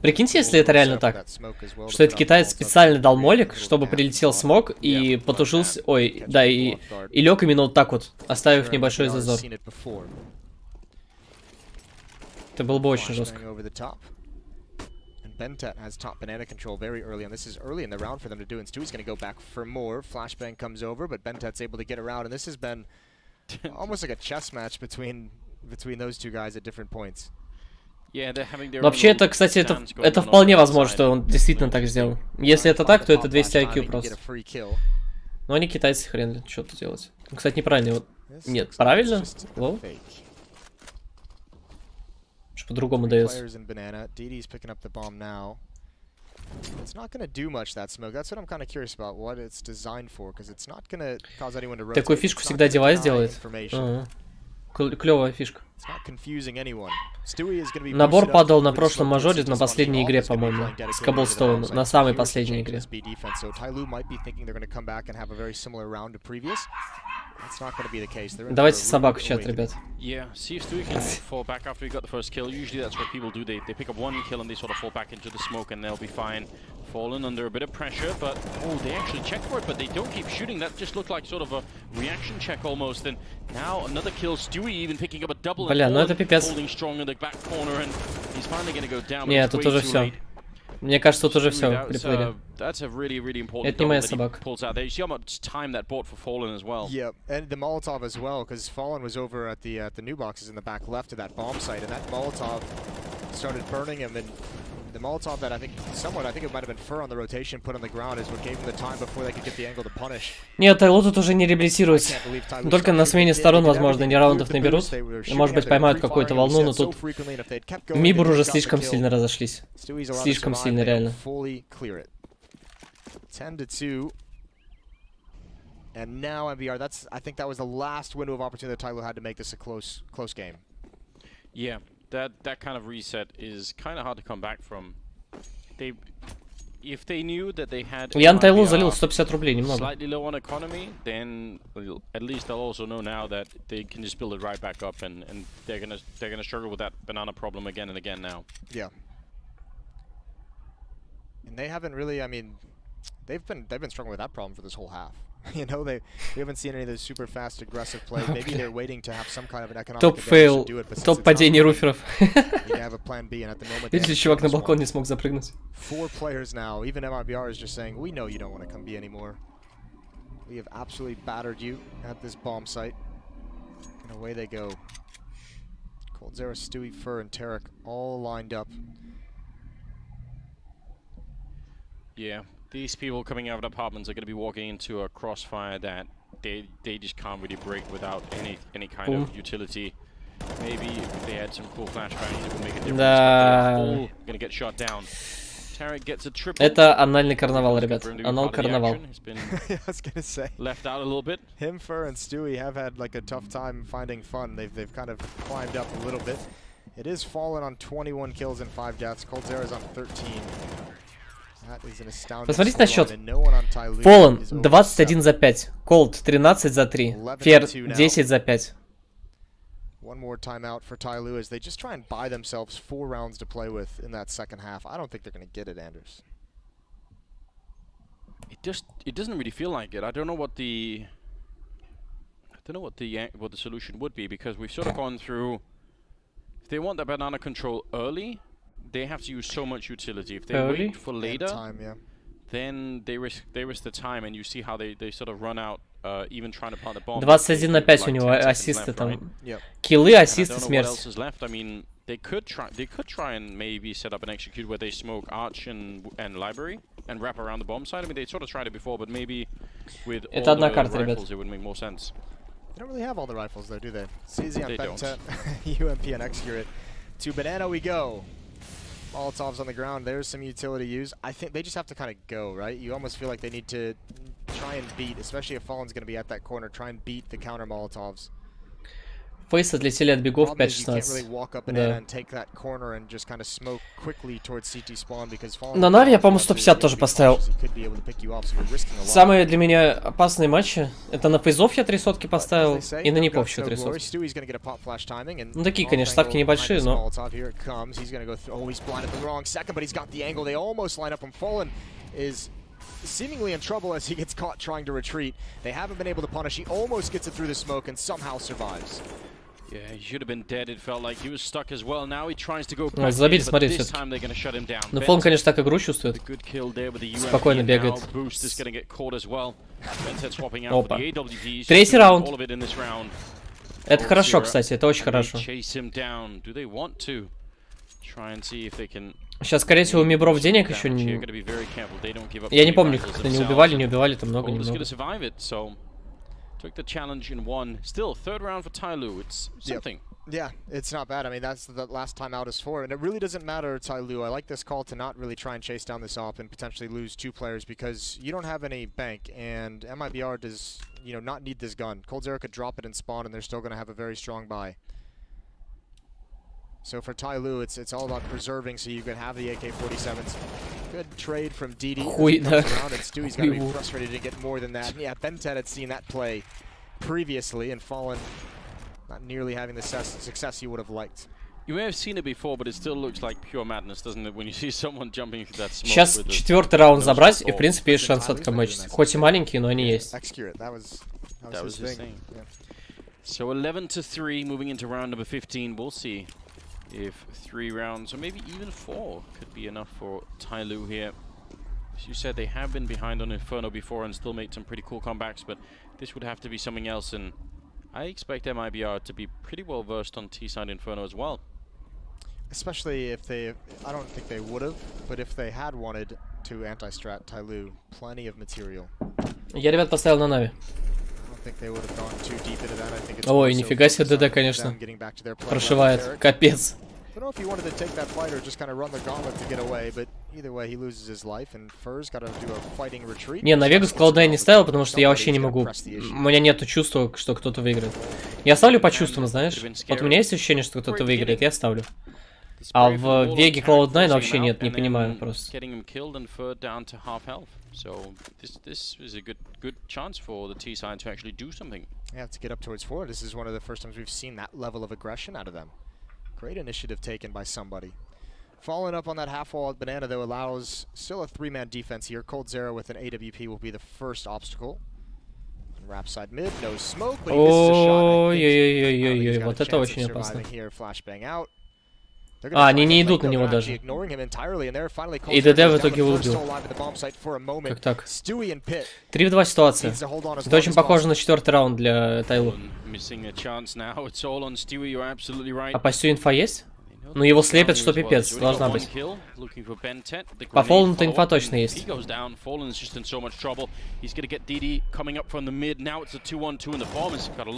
Прикиньте, если это реально так. Что этот китаец специально дал молик, чтобы прилетел смог и потушился... Ой, да, и лег именно вот так вот, оставив небольшой зазор. Это было бы очень жестко. Bentet has top banana control very early, and this is early in the round for them to do, and Stewie's going to go back for more. Flashbang comes over, but Bentet's able to get around, and this has been almost like a chess match between those two guys at different points. Вообще, это, кстати, это вполне возможно, что он действительно так сделал. Если это так, то это 200 IQ просто. Но они китайцы, хрен ли, что-то делать. Кстати, неправильно. Вот... Нет, правильно? Лоу? По-другому дается. It's not going to do much, that smoke. That's what I'm kind of curious about, what it's designed for, because it's not going to cause anyone to rotate. Такую фишку всегда девайс делает. Клевая фишка. Набор падал на прошлом мажоре, на последней игре, по-моему, с Cobblestone, на самой последней игре. Давайте собак в чат, ребят. Fallen under a bit of pressure, but they actually check for it, but they don't keep shooting. That just looked like sort of a reaction check almost. And now another kill. Stewie even picking up a double. Бля, ну это пипец. Нет, тут уже все. Мне кажется, тут уже все приплыли. Это не моя собака. Yeah, and the Molotov as well, because Fallen was over at the new boxes in the back left of that bomb site, and that Molotov started burning him, and the Molotov that I think it might have been Fur on the rotation put on the ground is what gave him the time before they could get the angle to punish. Нет, Tyloo тут уже не реабилитируется. Только на смене сторон, возможно, не раундов наберут. И, может быть, поймают какую-то волну, но тут Mibr уже слишком сильно разошлись. Слишком сильно, реально. 10-2. And now MBR, I think that was the last window of opportunity that Tyloo had to make this a close game. Yeah, that kind of reset is kind of hard to come back from. If they knew that they had Я на Tyloo залил 150 рублей, немного. Slightly low on economy, then at least they'll also know now that they can just build it right back up, and they're gonna struggle with that banana problem again and again now. Yeah. And they haven't really, I mean, they've been struggling with that problem for this whole half. You know, we haven't seen any of those super fast aggressive plays. Maybe they're waiting to have some kind of an economic топ-фейл, топ-падение руферов. You have a plan B, and at the moment, видите, чувак на балкон не смог запрыгнуть. 4 players now. Even MIBR is just saying, we know you don't want to come B anymore. We have absolutely battered you at this bomb site. And away they go. coldzera, Stewie, Fur, and Tarek all lined up. Yeah. These people coming out of apartments are going to be walking into a crossfire that they just can't really break without any kind of utility. Maybe if they had some cool flashbangs, it would make a difference. They're all going to get shot down. Tarek gets a triple. Это анальный карнавал, ребят. Анал карнавал. I was going to say. Left out a little bit. Him, Fur, and Stewie have had like a tough time finding fun. They've kind of climbed up a little bit. It is Fallen on 21 kills and 5 deaths. coldzera's on 13. Посмотрите на счет. Fallen 21 за 5. Cold 13 за 3. Fair 10 за 5. One more timeout for Tyloo as they just try and buy themselves 4 rounds to play with in that second half. I don't think they're going to get it, Anders. It doesn't really feel like it. I don't know what the solution would be, because we've sort of gone through. If they want the banana control early, they have to use so much utility. If they wait for later, then they risk the time, and you see how they sort of run out, even trying to plant the bomb. 21 на 5 у него ассисты там. Киллы, ассисты, смерть. I mean, they could try and maybe set up an execute where they smoke Arch and Library and wrap around the bomb side. I mean, they sort of tried it before, but maybe with all the rifles it would make more sense. They don't really have all the rifles though, do they? CZ on Benta, UMP and Excurate. To Banana we go. Molotovs on the ground, there's some utility use. I think they just have to kind of go, right? You almost feel like they need to try and beat, especially if Fallen's going to be at that corner, try and beat the counter Molotovs. Фейс отлетели от бегов 5-16. На Нави я, по-моему, 150 тоже поставил. Самые для меня опасные матчи — это на фейзов я 300 поставил, и на Непов еще 300. Ну такие, конечно, ставки небольшие, но... Seemingly in trouble as he gets caught trying to retreat. They haven't been able to punish. He almost gets it through the smoke and somehow survives. Yeah, he should have been dead. It felt like he was stuck as well. Now he tries to go back, забили, but this time they're going to shut him down. Но Фон, конечно, так игру чувствует. Спокойно бегает. Опа. Третий раунд. Это хорошо, кстати, это очень хорошо. Сейчас, скорее всего, у Мибров денег еще не... Я не помню, как-то не убивали, там много-немного. Took the challenge in one. Still, third round for Tyloo. It's something. Yeah, it's not bad. I mean, that's the last time out is 4, and it really doesn't matter, Tyloo. I like this call to not really try and chase down this op and potentially lose 2 players because you don't have any bank, and MIBR does, you know, not need this gun. coldzera could drop it and spawn, and they're still going to have a very strong buy. So for Tyloo, it's all about preserving so you can have the AK-47s. Good trade from DD. And Stewie's got to be frustrated to get more than that. And yeah, Bentet had seen that play previously and Fallen not nearly having the success he would have liked. You may have seen it before, but it still looks like pure madness, doesn't it, when you see someone jumping through that smoke. Сейчас 4-й раунд забрать, и в принципе есть шанс откомычить. Хоть и маленькие, но они есть. That was his thing. Yeah. So 11-3, moving into round number 15. We'll see if 3 rounds, or maybe even 4, could be enough for Tyloo here. As you said, they have been behind on Inferno before and still made some pretty cool comebacks, but this would have to be something else, and I expect MIBR to be pretty well versed on T-side Inferno as well. Especially if they, I don't think they would have, but if they had wanted to anti-strat Tyloo, plenty of material. Я, ребят, поставил на Нави. Ой, нифига себе ДД, конечно. Прошивает. Капец. Не, на Вегас Cloud9 не ставил, потому что я вообще не могу. У меня нету чувства, что кто-то выиграет. Я ставлю по чувствам, знаешь. Вот у меня есть ощущение, что кто-то выиграет, я ставлю. А в Веге Cloud9 вообще нет, не понимаю просто. So this is a good chance for the T side to actually do something. Yeah, to get up towards 4. This is one of the first times we've seen that level of aggression out of them. Great initiative taken by somebody. Following up on that half wall at Banana though allows still a 3-man defense here. Cold Zero with an AWP will be the first obstacle. Wrap side mid, no smoke, but he misses a shot. Ой-ой-ой-ой-ой, вот это очень опасно. Flashbang out. А, они не идут на него даже. И ДД в итоге убил. Как так? 3 в 2 ситуация. Это очень похоже на 4-й раунд для Tyloo. А по Стю инфа есть? Ну его слепят, что пипец, должна быть. По Фоллану-то инфа точно есть.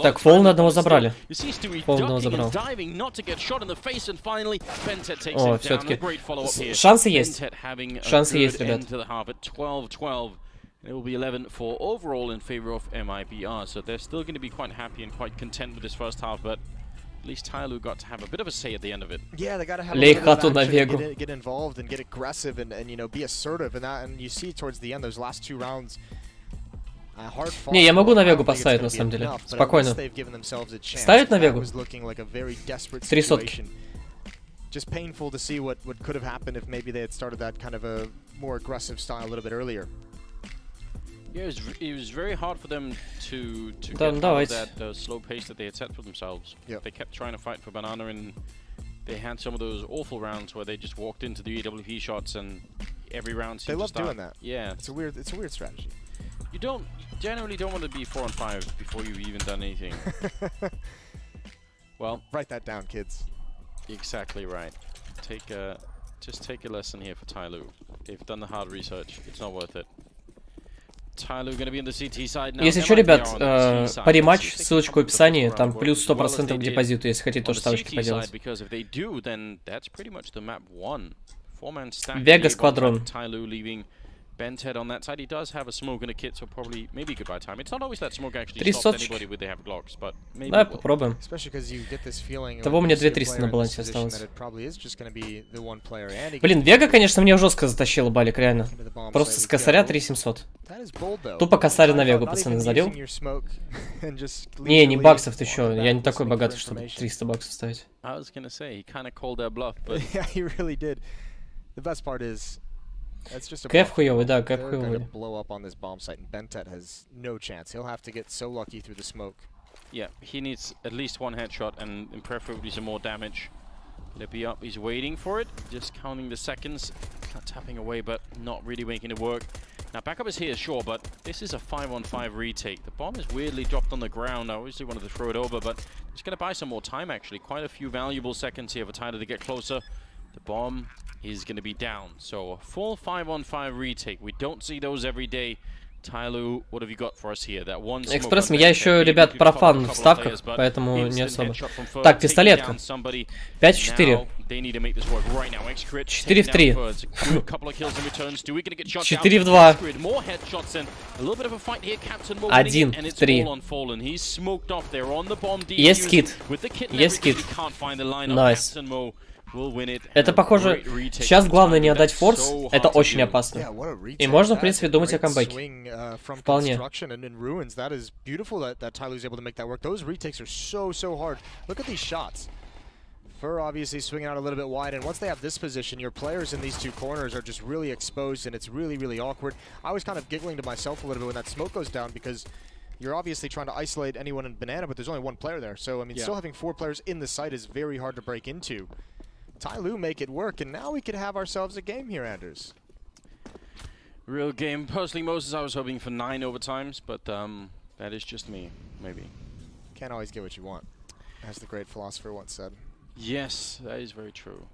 Так, Фоллана одного забрали. Фоллана одного забрал. О, все-таки. Шансы есть. Шансы есть, ребят. It will be 11 for overall in favor of Mibr, so they're still going to be quite happy and quite content with this first half, but at least Tyloo got to have a bit of a say at the end of it. Yeah, they got to have a bit of action, get involved and get aggressive and you know, be assertive and that, and you see towards the end those last 2 rounds. Не, я могу на Вегу поставить на самом деле. Спокойно. Ставить на Вегу? 3 сотки. Just painful to see what could have happened if maybe they had started that kind of a more aggressive style a little bit earlier. Yeah, it was very hard for them to get out of that slow pace that they had set for themselves. Yep. They kept trying to fight for Banana, and they had some of those awful rounds where they just walked into the AWP shots, and every round seemed to start. They love doing that. Yeah, it's a weird strategy. You generally don't want to be 4 on 5 before you've even done anything. Well, write that down, kids. Exactly right. Just take a lesson here for Tyloo. They've done the hard research. It's not worth it. Если что, ребят, пари-матч, ссылочка в описании, там плюс 100% к депозиту, если хотите тоже ставочки поделать. Вега Сквадрон. Benthead on that side, he does have a smoke and a kit, so probably maybe goodbye time. It's not always that smoke actually stops anybody when they have Glocks, but maybe. Да, попробуем. Того мне 2300 на балансе осталось. Блин, Вега, конечно, мне жестко затащила балик, реально. Просто с косаря 3700. Тупо косарь на Вегу, пацаны, залил. Не баксов, ты чё? Я не такой богатый, чтобы 300 баксов ставить. Кэф хуёвый, да, кэф хуёвый. Yeah, he needs at least 1 headshot and preferably some more damage. Let be up, he's waiting for it, just counting the seconds, tapping away but not really making it work. Now backup is here, sure, but this is a 5-on-5 retake. The bomb is weirdly dropped on the ground. I obviously wanted to throw it over, but it's going to buy some more time actually. Quite a few valuable seconds here for Tyloo to get closer. The bomb is going to be down. So a full 5-on-5 retake. We don't see those every day. Tyloo, what have you got for us here? That one Экспресс, я еще, ребят, профан в ставках, поэтому не особо. Так, пистолетка. 5 в 4. 4 в 3. 4 в 2. 1 в 3. Есть кит. Есть кит. Найс. Это похоже... Сейчас главное не отдать форс, это очень опасно. И можно, в принципе, думать о камбэке. Вполне. Fur obviously swinging out a little bit wide, and once they have this position, your players in these 2 corners are just really exposed, and it's really awkward. I was kind of giggling to myself a little bit when that smoke goes down, because you're obviously trying to isolate anyone in Banana, but there's only 1 player there. So, I mean, still having 4 players in the site is very hard to break into. Tyloo make it work, and now we could have ourselves a game here, Anders. Real game. Personally, Moses, I was hoping for 9 overtimes, but that is just me, maybe. Can't always get what you want, as the great philosopher once said. Yes, that is very true.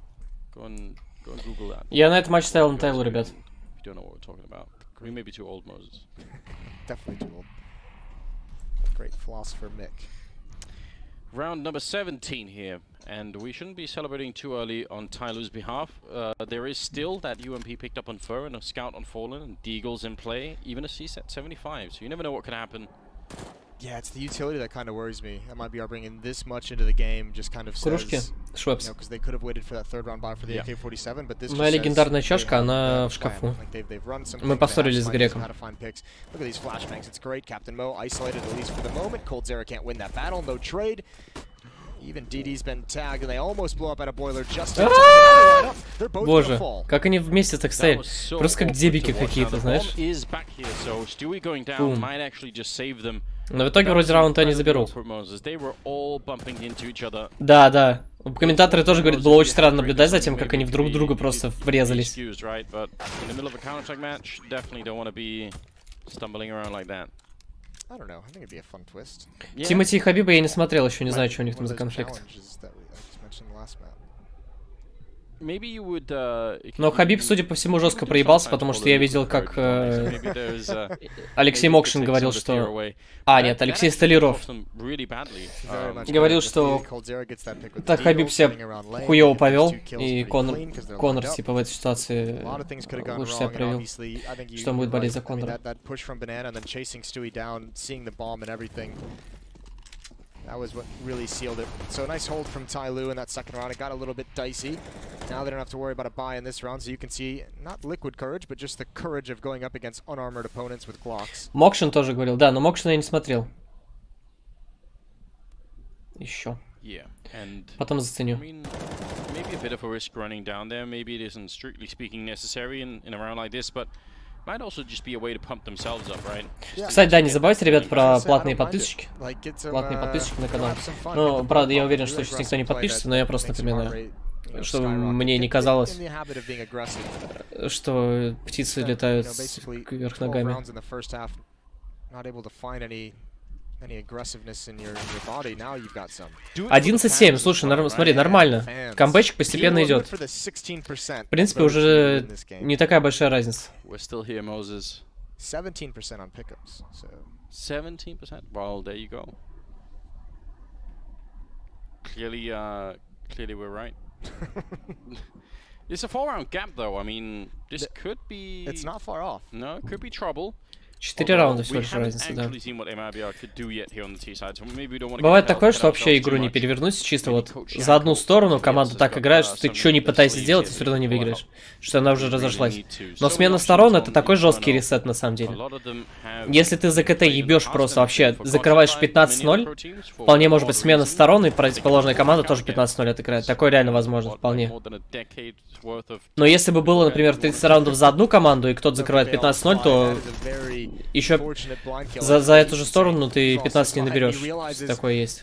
Я на этот матч ставил на Tyloo, ребят. Great philosopher Mick. Round number 17 here, and we shouldn't be celebrating too early on Tyloo's behalf. There is still that UMP picked up on Fur and a Scout on Fallen, and Deagle's in play, even a CSET 75, so you never know what could happen. Yeah, it's the utility that kind of worries me. MIBR bringing this much into the game just kind of says, because they could have waited for that third round buy for the AK-47, but this Моя легендарная чашка, она в шкафу. Мы поссорились с греком. Look at these flashbangs. It's great. Captain Mo isolated at least for the moment. Cold Zera can't win that battle. No trade. Even DD's been tagged, and they almost blow up at a boiler just in time. Боже, как они вместе так стояли. Просто как дебики какие-то, знаешь. Но в итоге вроде раунд они заберут. Да, да. Комментаторы тоже говорят, было очень странно наблюдать за тем, как они в друг друга просто врезались. Тимати и Хабиба я не смотрел еще, не знаю, что у них там за конфликт. Но Хабиб, судя по всему, жестко проебался, потому что я видел, как Алексей Мокшин говорил, что... А, нет, Алексей Столяров говорил, что так Хабиб себя хуёво повел, и Конор, типа, в этой ситуации лучше себя проявил, что он будет болеть за Конора. That was what really sealed it. So a nice hold from Tyloo in that second round. It got a little bit dicey. Now they don't have to worry about a buy in this round, so you can see not liquid courage, but just the courage of going up against unarmored opponents with Glocks. Мокшин тоже говорил, да, но Мокшина я не смотрел. Еще. Потом заценю. Maybe a bit of a risk running down there. Maybe it isn't strictly speaking necessary in a round like this, but might also just be a way to pump themselves up, right? Кстати, да, не забывайте, ребят, про платные подписчики. Платные подписчики на канал. Ну, правда, я уверен, что сейчас никто не подпишется, но я просто напоминаю, чтобы мне не казалось, что птицы летают вверх ногами. 11-7, слушай, смотри, нормально. Камбэчик постепенно идет. В принципе, уже не такая большая разница. 17% on pickups. 17%? Well, there you go. Clearly we're right. It's a 4-round gap, though. I mean, this could be... It's not far off. No, it could be trouble. 4 раунда всего лишь разница, да. Бывает такое, что вообще игру не перевернуть, чисто вот за одну сторону команда так играет, что ты что не пытайся сделать, ты все равно не выиграешь. Что она уже разошлась. Но смена сторон — это такой жесткий ресет на самом деле. Если ты за КТ ебешь просто вообще, закрываешь 15-0, вполне может быть смена сторон, и противоположная команда тоже 15-0 отыграет. Такое реально возможно, вполне. Но если бы было, например, 30 раундов за одну команду, и кто-то закрывает 15-0, то... Еще за эту же сторону ты 15 не наберешь. Такое есть.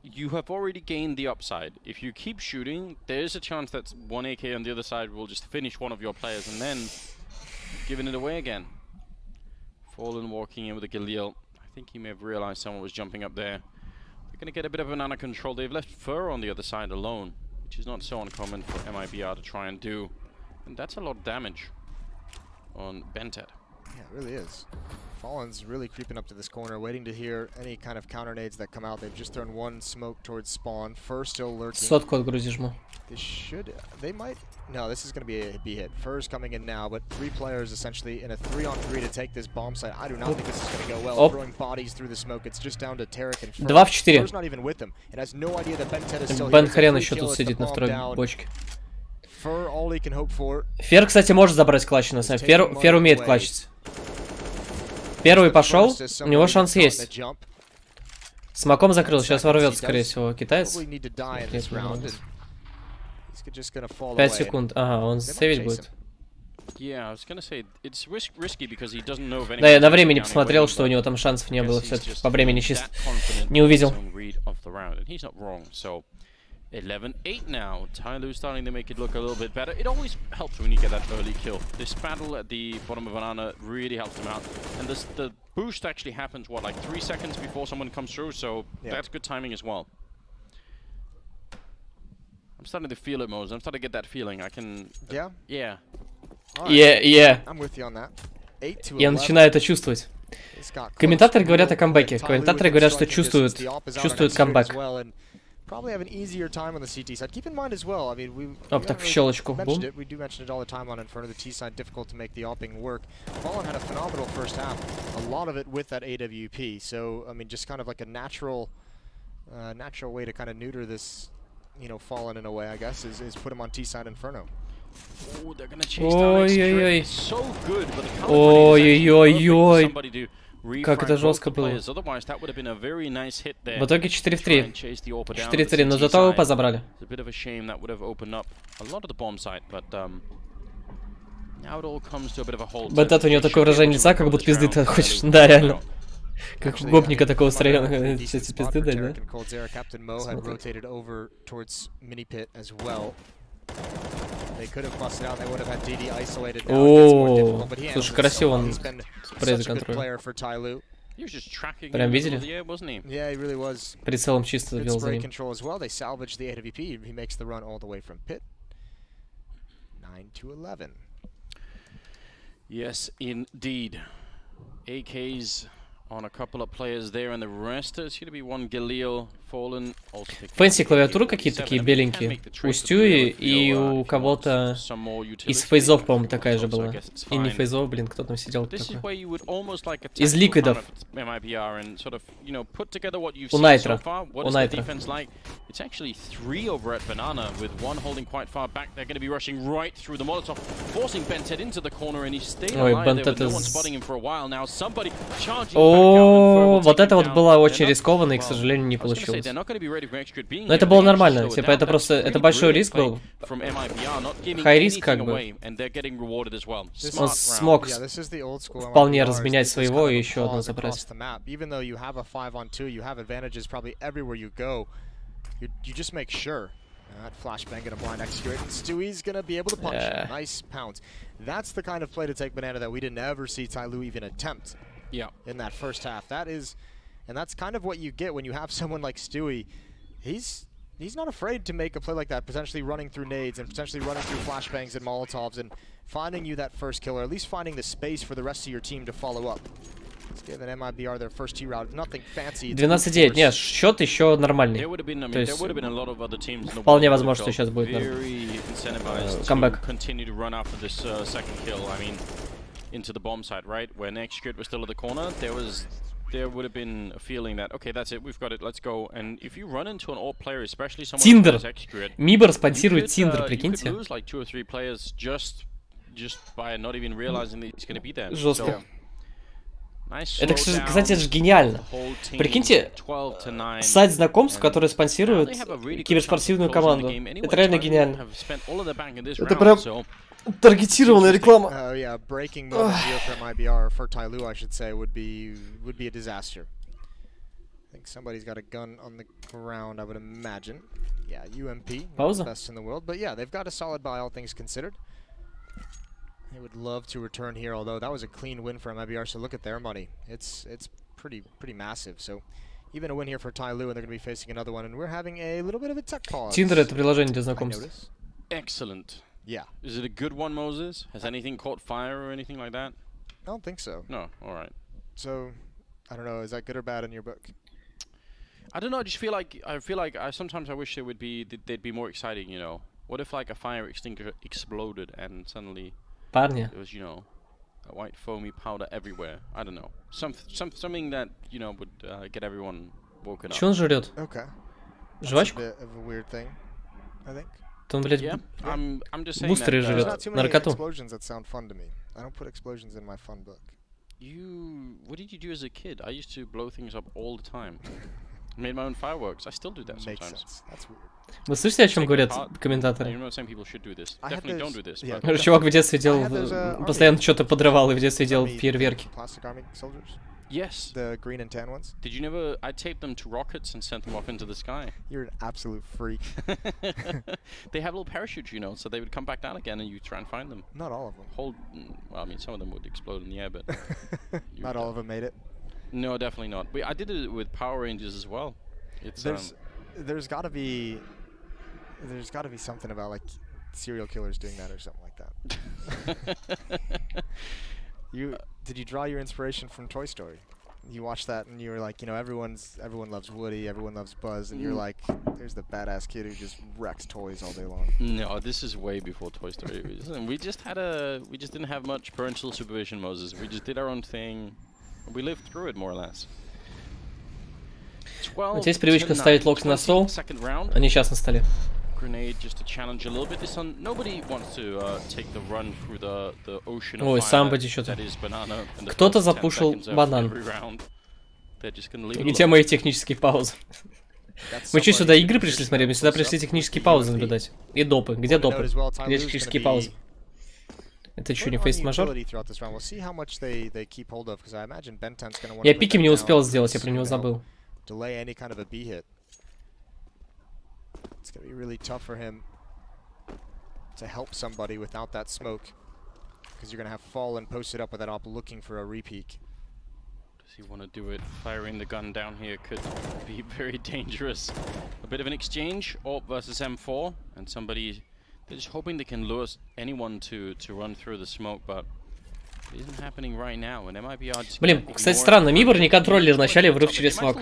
You have already gained the upside. If you keep shooting, there is a chance that one AK on the other side will just finish one of your players and then giving it away again. Fallen walking in with a Galil. I think he may have realized someone was jumping up there. They're going to get a bit of an under control. They've left Fur on the other side alone, which is not so uncommon for MIBR to try and do. And that's a lot of damage on Bented. Yeah, it really is. Fallen's really creeping up to this corner, waiting to hear any kind of counter nades that come out. They've just thrown one smoke towards spawn. Fur still lurking. Сотку отгрузишь ему. They might... No, this is going to be a B hit. Fur's coming in now, but 3 players essentially in a 3-on-3 to take this bomb site. I do not think this is going to go well. Throwing bodies through the smoke. It's just down to Tarek and Fur. 2 в 4. Fur's not even with them. It has no idea that Bented is still Бен хрен еще тут сидит на второй бочке. Fur, all he can hope for. Фер, кстати, может забрать клатч на самом деле. Фер умеет клатчить. Первый пошел, у него шанс есть. Смоком закрыл, сейчас ворвется, скорее всего, китаец. 5 секунд, ага, он сейвить будет. Да, я на времени посмотрел, что у него там шансов не было, все по времени чисто не увидел. 11-8 now. Tyloo starting to make it look a little bit better. It always helps when you get that early kill. This battle at the bottom of Banana really helps them out. And the boost actually happens, what, like 3 seconds before someone comes through, so that's good timing as well. I'm starting to feel it, Moses. I'm starting to get that feeling. I can... Yeah? Yeah. Yeah. I'm with you on that. 8 to 11. Я начинаю это чувствовать. Комментаторы говорят о камбэке. Комментаторы говорят, что чувствуют камбэк. Probably have an easier time on the CT side. Keep in mind as well, I mean, we так в щелочку. we do mention it all the time on Inferno, the T side, difficult to make the opping work. Fallen had a phenomenal first half, a lot of it with that AWP, so, I mean, just kind of like a natural way to kind of neuter this, you know, Fallen in a way, I guess, is put him on T side Inferno. Oh, they're gonna chase down Extra. So good, but the somebody to как это жестко было. В итоге 4 в 3. 4 в 3, но зато ОП забрали. Вот это у него такое выражение лица, как будто пизды ты хочешь. Да, реально. Как у гопника такого строения. Эти пизды дать, да? О, слушай, красиво он спрей законтролил. Прям видели? Прицелом чисто вел за ним. Yes, indeed. AKs on a couple of players there, and the rest is going to be one Galil, Fallen. Фэнси клавиатуры какие-то такие беленькие. У Стюи и у кого-то из фейзов, по-моему, такая же была. И не фейзов, блин, кто там сидел такой. Из ликвидов. У Найтра. У Найтра. It's actually 3 over at Banana, with one holding quite far back. They're going to be rushing right through the Molotov, forcing Bented into the corner, and he stayed alive there with no one spotting him for a while. Now somebody charging back out. Вот это вот было очень рискованно и, к сожалению, не получилось. Но это было нормально, типа это просто, это большой риск был. Хай риск как бы. Он смог вполне разменять своего и еще одно забрать. You just make sure that flashbang gonna blind execute, and Stewie's gonna be able to punch. Nice pounce. That's the kind of play to take Banana that we didn't ever see Tyloo even attempt. In that first half. That is, and that's kind of what you get when you have someone like Stewie. He's not afraid to make a play like that, potentially running through nades and potentially running through flashbangs and Molotovs and finding you that first kill, or at least finding the space for the rest of your team to follow up. 12-9. Нет, счет еще нормальный. То есть вполне возможно, что сейчас будет камбэк. Into the bomb site, right? When Execute was still at the corner, there would have been a feeling that, okay, that's it, we've got it, let's go. And if you run into an AWP player, especially someone who has Execute, Mibr спонсирует Tinder, прикиньте. You could lose like 2 or 3 players just by not even realizing that he's going to be there. Жестко. Это, кстати, это же гениально. Прикиньте, сайт знакомств, который спонсирует киберспортивную команду. Это реально гениально. Это прям таргетированная реклама. Yeah, breaking mode here from Mibr for Tyloo, I should say, would be a disaster. I think somebody's got a gun on the ground, I would imagine. Yeah, UMP, not the best in the world, but yeah, they've got a solid buy, all things considered. They would love to return here, although that was a clean win for Mibr, so look at their money. It's pretty massive. So even a win here for Tyloo, and they're going to be facing another one, and we're having a little bit of a tech pause. Tinder — это приложение для знакомств. Excellent. Yeah. Is it a good one, Moses? Has anything caught fire or anything like that? I don't think so. No. All right. So I don't know. Is that good or bad in your book? I don't know. I just feel like sometimes I wish they'd be more exciting. You know, what if like a fire extinguisher exploded and suddenly Парни. it was, you know, a white foamy powder everywhere. I don't know. Something that, you know, would get everyone woken up. Чё он жрет? Okay. Жвачку? That's a bit of a weird thing, I think. Он, блядь, I'm just saying бустеры жрет. Наркоту. Explosions that sound fun to me. I don't put explosions in my fun book. What did you do as a kid? I used to blow things up all the time. I made my own fireworks. I still do that sometimes. Makes sense. That's weird. Вы слышите, о чем говорят комментаторы? Чувак в детстве делал, постоянно что-то подрывал и в детстве делал фейерверки. Yes. The green and tan ones? Did you never... I taped them to rockets and sent them off into the sky. You're an absolute freak. They have little parachutes, you know, so they would come back down again and you try and find them. Not all of them. Well, I mean, some of them would explode in the air, but... Not all of them made it? No, definitely not. I did it with Power Rangers as well. It's, there's got to be something about, like, serial killers doing that or something like that. Did you draw your inspiration from Toy Story? You watched that and you were like, you know, everyone loves Woody, everyone loves Buzz, and you're like, there's the badass kid who just wrecks toys all day long. No, this is way before Toy Story. we just didn't have much parental supervision, Moses. We just did our own thing. We lived through it more or less. Вот есть привычка ставить локти на стол. Они сейчас на столе. Grenade just to challenge a little bit. This one, nobody wants to take the run through the ocean Ой, of somebody fire что-то. that is banana. Кто-то запушил банан. Где мои технические паузы? Мы что, сюда игры пришли смотреть? Мы сюда пришли технические паузы наблюдать. И допы. Где допы? Где технические паузы? Это что, не фейс-мажор? Я пики не успел сделать, я про него забыл. It's going to be really tough for him to help somebody without that smoke, because you're going to have Fallen posted up with that op looking for a repeak. Does he want to do it? Firing the gun down here could be very dangerous. A bit of an exchange, AWP versus M4, and somebody, they're just hoping they can lure anyone to run through the smoke, but it isn't happening right now, and MIBR just... Блин, кстати, странно, Mibr не контроллер вначале, врыв через смог.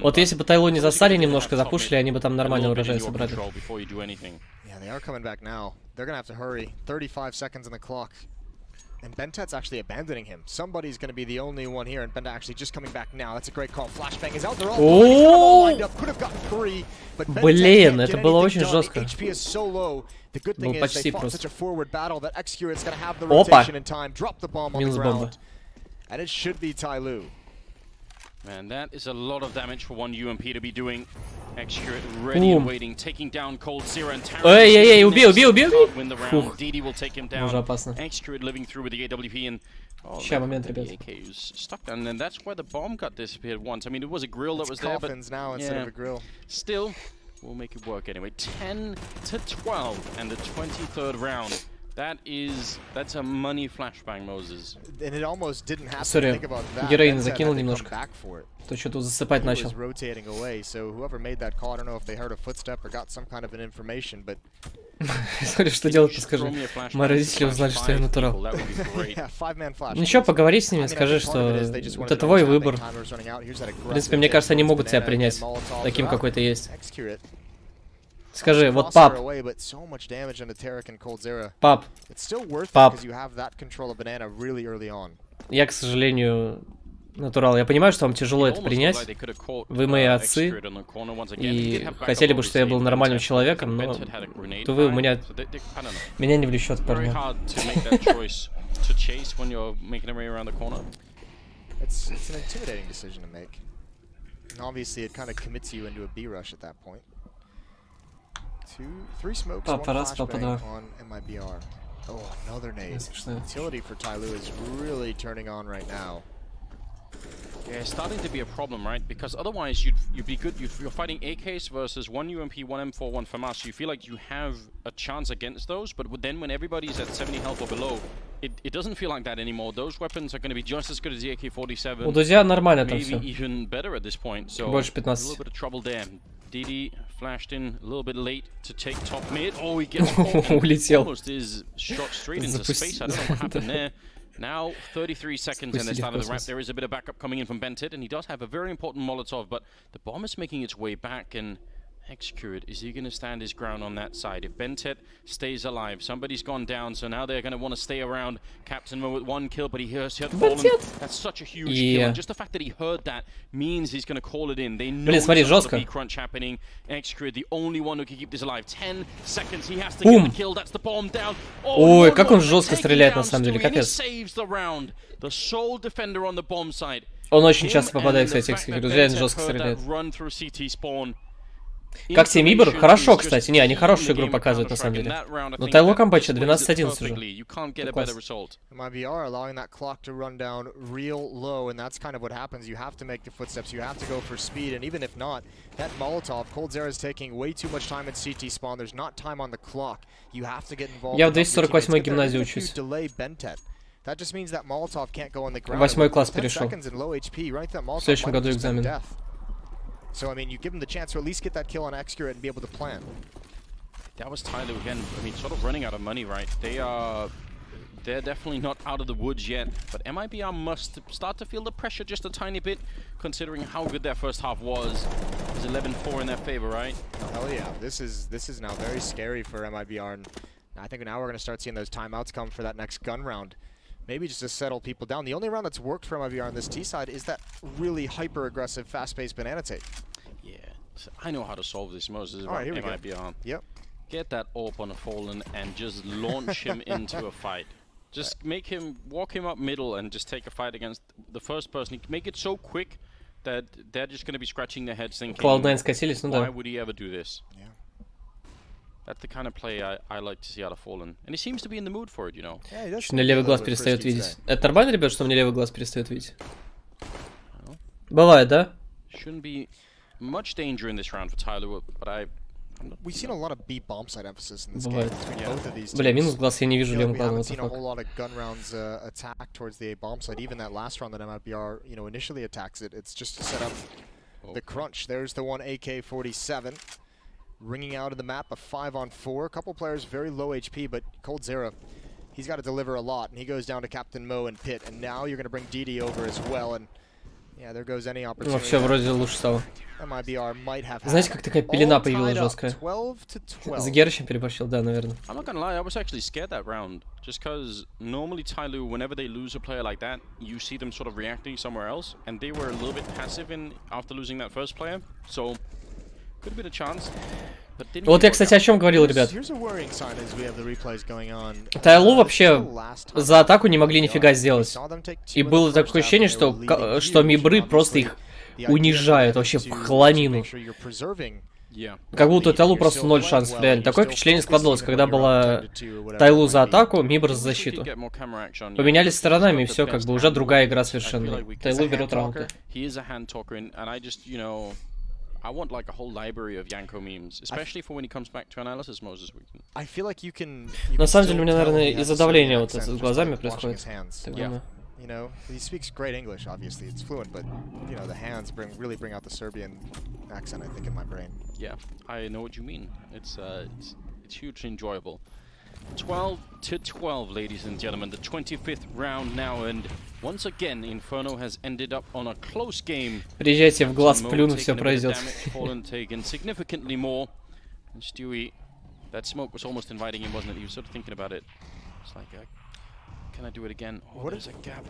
Вот если бы Tyloo не засали немножко, запушили, они бы там нормально урожай собрали. Yeah, they are coming back now. They're gonna have to hurry. 35 seconds on the clock. And Bentet's actually abandoning him. Somebody's going to be the only one here, and Bentet actually just coming back now. That's a great call. Flashbang is out. They're all lined up. Could have gotten 3, but Блин, это было очень жестко. HP is so low. The good thing is they fought such a forward battle that Excurit's going to have the Опа! rotation in time. Drop the bomb on the ground. And it should be Tyloo. Man, that is a lot of damage for one UMP to be doing. Excurit ready and waiting, taking down Cold Zero and Terror. Эй, убил! Win the round. DD will take him down. Excurit living through with the AWP and Сейчас момент, ребят. the AK is stuck down, and that's where the bomb got disappeared once. I mean, it was a grill that was there, but now instead of a grill. Still, we'll make it work anyway. 10 to 12 and the 23rd round. That's a money flashbang, Moses. And it almost didn't have to Sorry, think about that. героин закинул немножко. То что-то засыпать начал. Rotating away, so whoever made that call, I don't know if they heard a footstep or got some kind of an information, but Смотри, что делать, подскажи. Мои родители узнали, что я натурал. Ничего, поговори с ними, скажи, что это твой выбор. В принципе, мне кажется, они могут тебя принять таким, какой ты есть. Скажи, вот пап. Пап. Пап. Я, к сожалению, натурал. Я понимаю, что вам тяжело это принять. Вы мои отцы. И хотели бы, чтобы я был нормальным человеком, но то вы у меня не влечет, парня. Папа раз, папа два. Oh, another nade. Utility for Tyloo is really turning on right now. Yeah, it's starting to be a problem, right? Because otherwise you'd be good. You're fighting AKs versus one UMP, one M4, one FAMAS. You feel like you have a chance against those, but then when everybody's at 70 health or below, it doesn't feel like that anymore. Those weapons are going to be just as good as the AK-47. У друзья нормально там все. Maybe even better at this point. So больше 15. A little bit of trouble there. DD flashed in a little bit late to take top mid. Oh, he gets улетел. Almost is shot straight into space. I don't know what happened there. Now 33 seconds in the start of the wrap. There is a bit of backup coming in from Bentet, and he does have a very important Molotov, but the bomb is making its way back, and Excurit, is he going to stand his ground on that side? If Bentet stays alive, somebody's gone down, so now they're going to want to stay around. Captain Mo with 1 kill, but he heard fallen. That's such a huge kill, and just the fact that he heard that means he's going to call it in. They know there's a B-crunch happening. Excurit, the only one who can keep this alive. 10 seconds, he has to get the kill. That's the bomb down. Ой, как он жестко стреляет, на самом деле, капец. The sole defender on the bomb side. Он очень часто попадает, кстати, реально жестко стреляет. Как тебе Mibr? Хорошо, кстати. Не, они хорошую игру показывают, на самом деле. Но Tyloo камбэча 12-11 уже. Mibr allowing that clock to run down real low, and that's kind of what happens. You have to make the footsteps, you have to go for speed, and even if not, that Molotov, coldzera is taking way too much time at CT spawn. There's not time on the clock. You have to get involved. Я в 248-й гимназии учусь. That just means that Molotov can't go on the ground. 8-й класс перешел. В следующем году экзамен. So I mean, you give them the chance to at least get that kill on Excurate and be able to plan. That was Tyloo again. I mean, sort of running out of money, right? They're definitely not out of the woods yet, but Mibr must start to feel the pressure just a tiny bit, considering how good their first half was. It was 11-4 in their favor, right? Hell yeah, this is now very scary for Mibr, and I think now we're going to start seeing those timeouts come for that next gun round. Maybe just to settle people down. The only round that's worked for Mibr on this T side is that really hyper-aggressive, fast-paced banana take. Yeah, so I know how to solve this. Moses All right, here we go. Mibr. Yep. Get that AWP on a Fallen and just launch him into a fight. Just make him, walk him up middle and just take a fight against the first person. Make it so quick that they're just going to be scratching their heads thinking, why would he ever do this? Yeah. That's the kind of play I like to see out of Fallen. And he seems to be in the mood for it, you know. Мне левый глаз перестает видеть. Это нормально, ребят, что мне левый глаз перестает видеть? Бывает, да? Shouldn't be much danger in this round for Tyloo, but We've seen a lot of B bomb side emphasis in this Бывает. game. Both of these Бля, минус глаз, я не вижу левым we глазом. haven't seen a whole lot of gun rounds attack towards the A bomb side. Even that last round that Mibr, you know, initially attacks it, it's just to set up the crunch. There's the one AK-47. Ringing out of the map, a 5-on-4. A couple players very low HP, but coldzera, he's got to deliver a lot, and he goes down to Captain Mo and Pit, and now you're going to bring DD over as well, and yeah, there goes any opportunity. Вообще вроде лучше стало. Mibr might have had. Знаете, как такая пелена появилась жесткая? 12-12. С Герычем переборщил, да, наверное. I'm not gonna lie, I was actually scared that round, just because normally Tyloo, whenever they lose a player like that, you see them sort of reacting somewhere else, and they were a little bit passive after losing that first player, so could have been a chance. Вот я, кстати, о чем говорил, ребят. Tyloo вообще за атаку не могли нифига сделать. И было такое ощущение, что Mibr просто их унижают вообще в хламину. Как будто у Tyloo просто 0 шансов, реально. Такое впечатление складывалось, когда была Tyloo за атаку, Mibr за защиту. Поменялись сторонами, и все, как бы уже другая игра совершенно. Tyloo берет раунды. I want like a whole library of Yanko memes, especially for when he comes back to analysis, Moses. I feel like you can. На самом деле, у меня, наверное, из-за давления вот это с глазами происходит. You know, he speaks great English, obviously, it's fluent, but you know, the hands really bring out the Serbian accent, I think, in my brain. Yeah, I know what you mean. It's hugely enjoyable. 12-12, ladies and gentlemen, the 25th round now, and once again, Inferno has ended up on a close game. Приезжайте в глаз, плюну, все пройдет. Fallen taken significantly more. And Stewie, that smoke was almost inviting him, wasn't it? He was sort of thinking about it. It's like, can I do it again? Oh, there's a gap.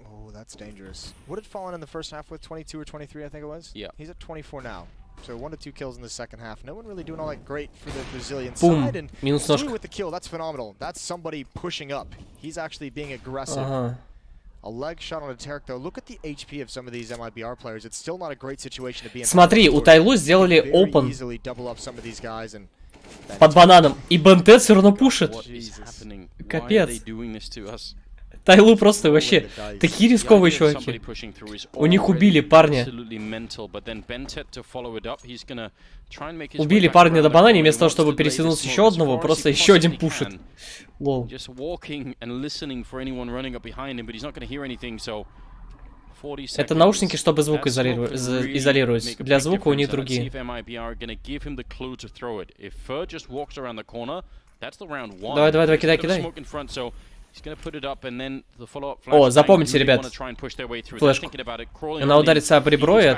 Oh, that's dangerous. What did Fallen in the first half with? 22 or 23, I think it was? Yeah. He's at 24 now. So 1 to 2 kills in the second half. No one really doing all that great for the Brazilian side. And Stewie with the kill, that's phenomenal. That's somebody pushing up. He's actually being aggressive. A leg shot on a Tarek, though. Look at the HP of some of these Mibr players. It's still not a great situation to be in. Смотри, у Tyloo сделали open под бананом, и Бентед все равно пушит. Капец. Tyloo просто вообще такие рисковые чуваки. У них убили парня. Убили парня на банане, вместо того, чтобы пересинуться еще одного, просто еще один пушит. Лол. Это наушники, чтобы звук изолировать. Для звука у них другие. Давай, давай, давай, кидай, кидай. О, запомните, ребят, флешку. Она ударится об ребро и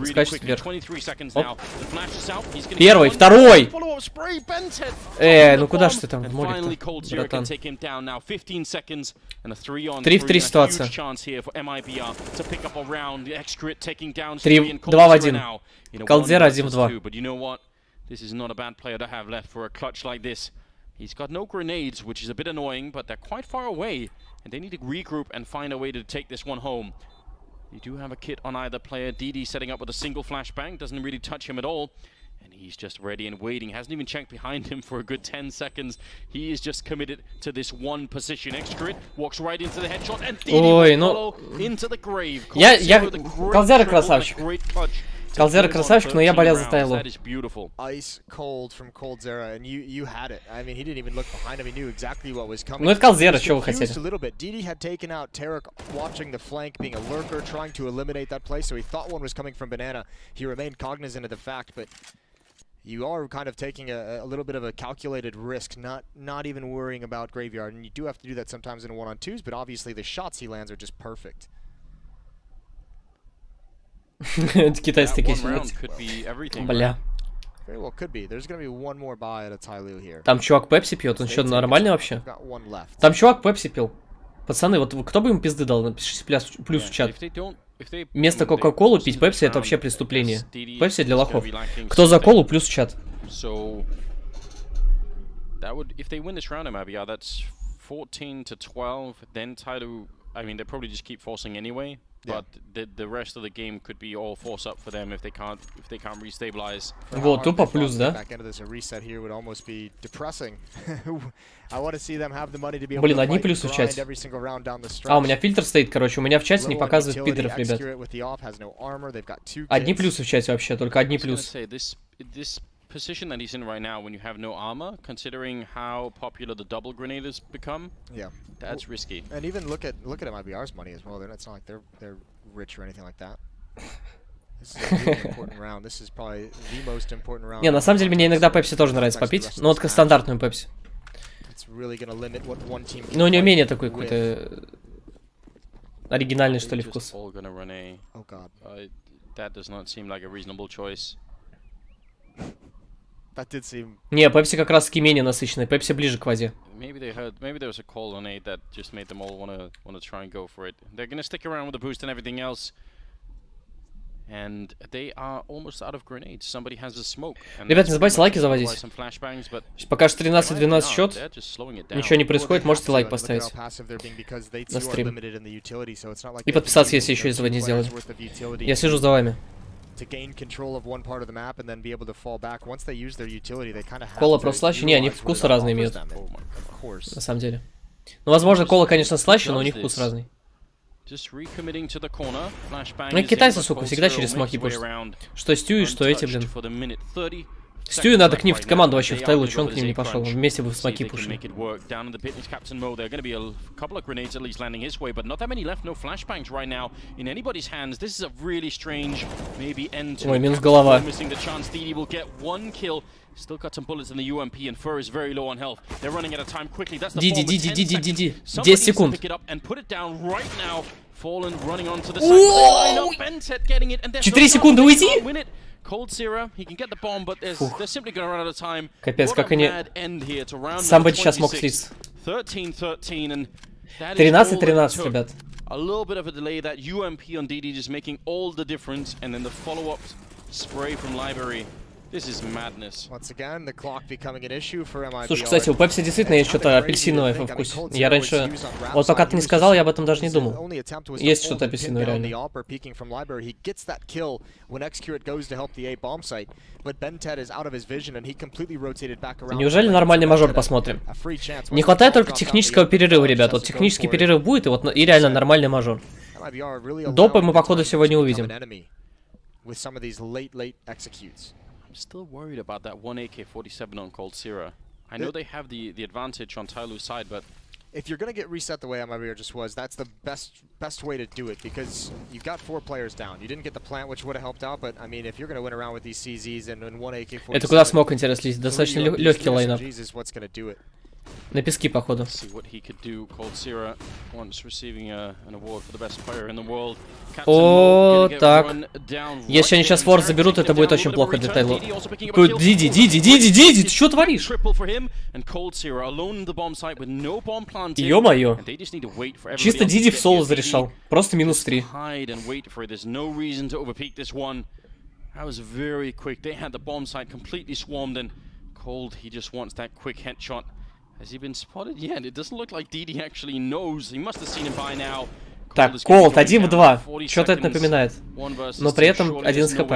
скачет вверх. Оп. Первый, второй! Ну куда ж ты там в море-то, братан? 3 в 3 ситуация. 2 в 1. Колдзера 1 в 2. He's got no grenades, which is a bit annoying, but they're quite far away, and they need to regroup and find a way to take this one home. You do have a kit on either player. DD setting up with a single flashbang, doesn't really touch him at all. And he's just ready and waiting. Hasn't even checked behind him for a good 10 seconds. He is just committed to this one position. Excrit walks right into the headshot and Ой, ну... into the grave. Колзера красавчик. Колзера красавчик, но я болел за Тайлу. Ice cold from Coldzera, and you had it. I mean, he didn't even look behind him. He knew exactly what was coming. Ну это Колзера, что вы хотели? A little bit. DD had taken out Tarek, watching the flank, being a lurker, trying to eliminate that play. So he thought one was coming from Banana. He remained cognizant of the fact, but you are kind of taking a little bit of a calculated risk, not even worrying about Graveyard. And you do have to do that sometimes in 1-on-2s, but obviously the shots he lands are just perfect. Китайцы такие сидят. Бля. Там чувак пепси пьет, он что, нормальный вообще? Там чувак пепси пил. Пацаны, вот кто бы им пизды дал, напишите плюс в чат. Вместо кока-колу пить пепси — это вообще преступление. Пепси для лохов. Кто за колу, плюс в чат. But the rest of the game could be all force up for them if they can't restabilize. Вот, тупо плюс, да? Блин, одни плюсы в чате. А, у меня фильтр стоит, короче, у меня в чате не показывает пидоров, ребят. Одни плюсы в чате вообще, только одни плюсы. Position that he's in right now, when you have no armor, considering how popular the double grenade has become, that's risky. And even look at MIBR's money as well. It's not like they're rich or anything like that. This is a really important round. This is probably the most important round. Не, на самом деле мне иногда пепси тоже нравится попить, но вот как стандартную пепси. Но у нее менее такой какой-то оригинальный, что ли, вкус. That does not seem like a reasonable choice. Не, пепси как раз таки менее насыщенная. Пепси ближе к воде. Maybe there was a call on it that just made them all wanna try and go for it. They're gonna stick around with the boost and everything else. And they are almost out of grenades. Somebody has a smoke. Ребят, не забывайте лайки заводить. Пока что 13-12 счет. Ничего не происходит, можете лайк поставить на стрим. И подписаться, если еще этого не сделали. Я слежу за вами. Кола про слаще? Не, они вкусы разные имеют. На самом деле. Ну, возможно, кола, конечно, слаще, но у них вкус разный. Ну, китайцы, сука, всегда через смоки пушат. Что Стюи, что эти, блин. Стюи надо книфтить команду вообще в Тайлу, че он к ним не пошел? Вместе бы в смоки пушили. Ой, минус голова. Still got some bullets in the UMP and Fur is very low on health. They're running out of time quickly. That's the Ди. 10 секунд. Pick it up and put it down right now. Fallen running onto the side. Bentet getting it and 4 секунды уйти. Coldzera, he can get the bomb, but they're simply going to run out of time. Капец, как они... Somebody сейчас мог слиться. 13-13 and 13-13, ребят. A little bit of a delay. That UMP on DD just making all the difference, and then the follow-up spray from Library. This is madness. Слушай, кстати, у Пепси действительно есть что-то апельсиновое во вкусе. Я раньше... Вот пока ты не сказал, я об этом даже не думал. Есть что-то апельсиновое реально. Неужели нормальный мажор посмотрим? Не хватает только технического перерыва, ребят. Вот технический перерыв будет, и реально нормальный мажор. Допы мы, походу, сегодня увидим. I'm still worried about that one AK-47 on Coldzera. I know they have the advantage on Tyloo's side, but if you're gonna get reset the way Mibr just was, that's the best way to do it because you've got 4 players down. You didn't get the plant, which would have helped out, but I mean, if you're gonna win around with these CZs and one AK-47, это куда смог, интересно, лезть? Достаточно легкий лайнап. На пески, походу. О, так. Если они сейчас форс заберут, это будет очень плохо для Тайло. Диди, ты что творишь? Ё-моё. Чисто Диди в соло зарешал. Просто минус 3. Has he been spotted yet? It doesn't look like DD actually knows. He must have seen him by now. Так, Колд 1 в 2. Что-то это напоминает. Но при этом 11 хп.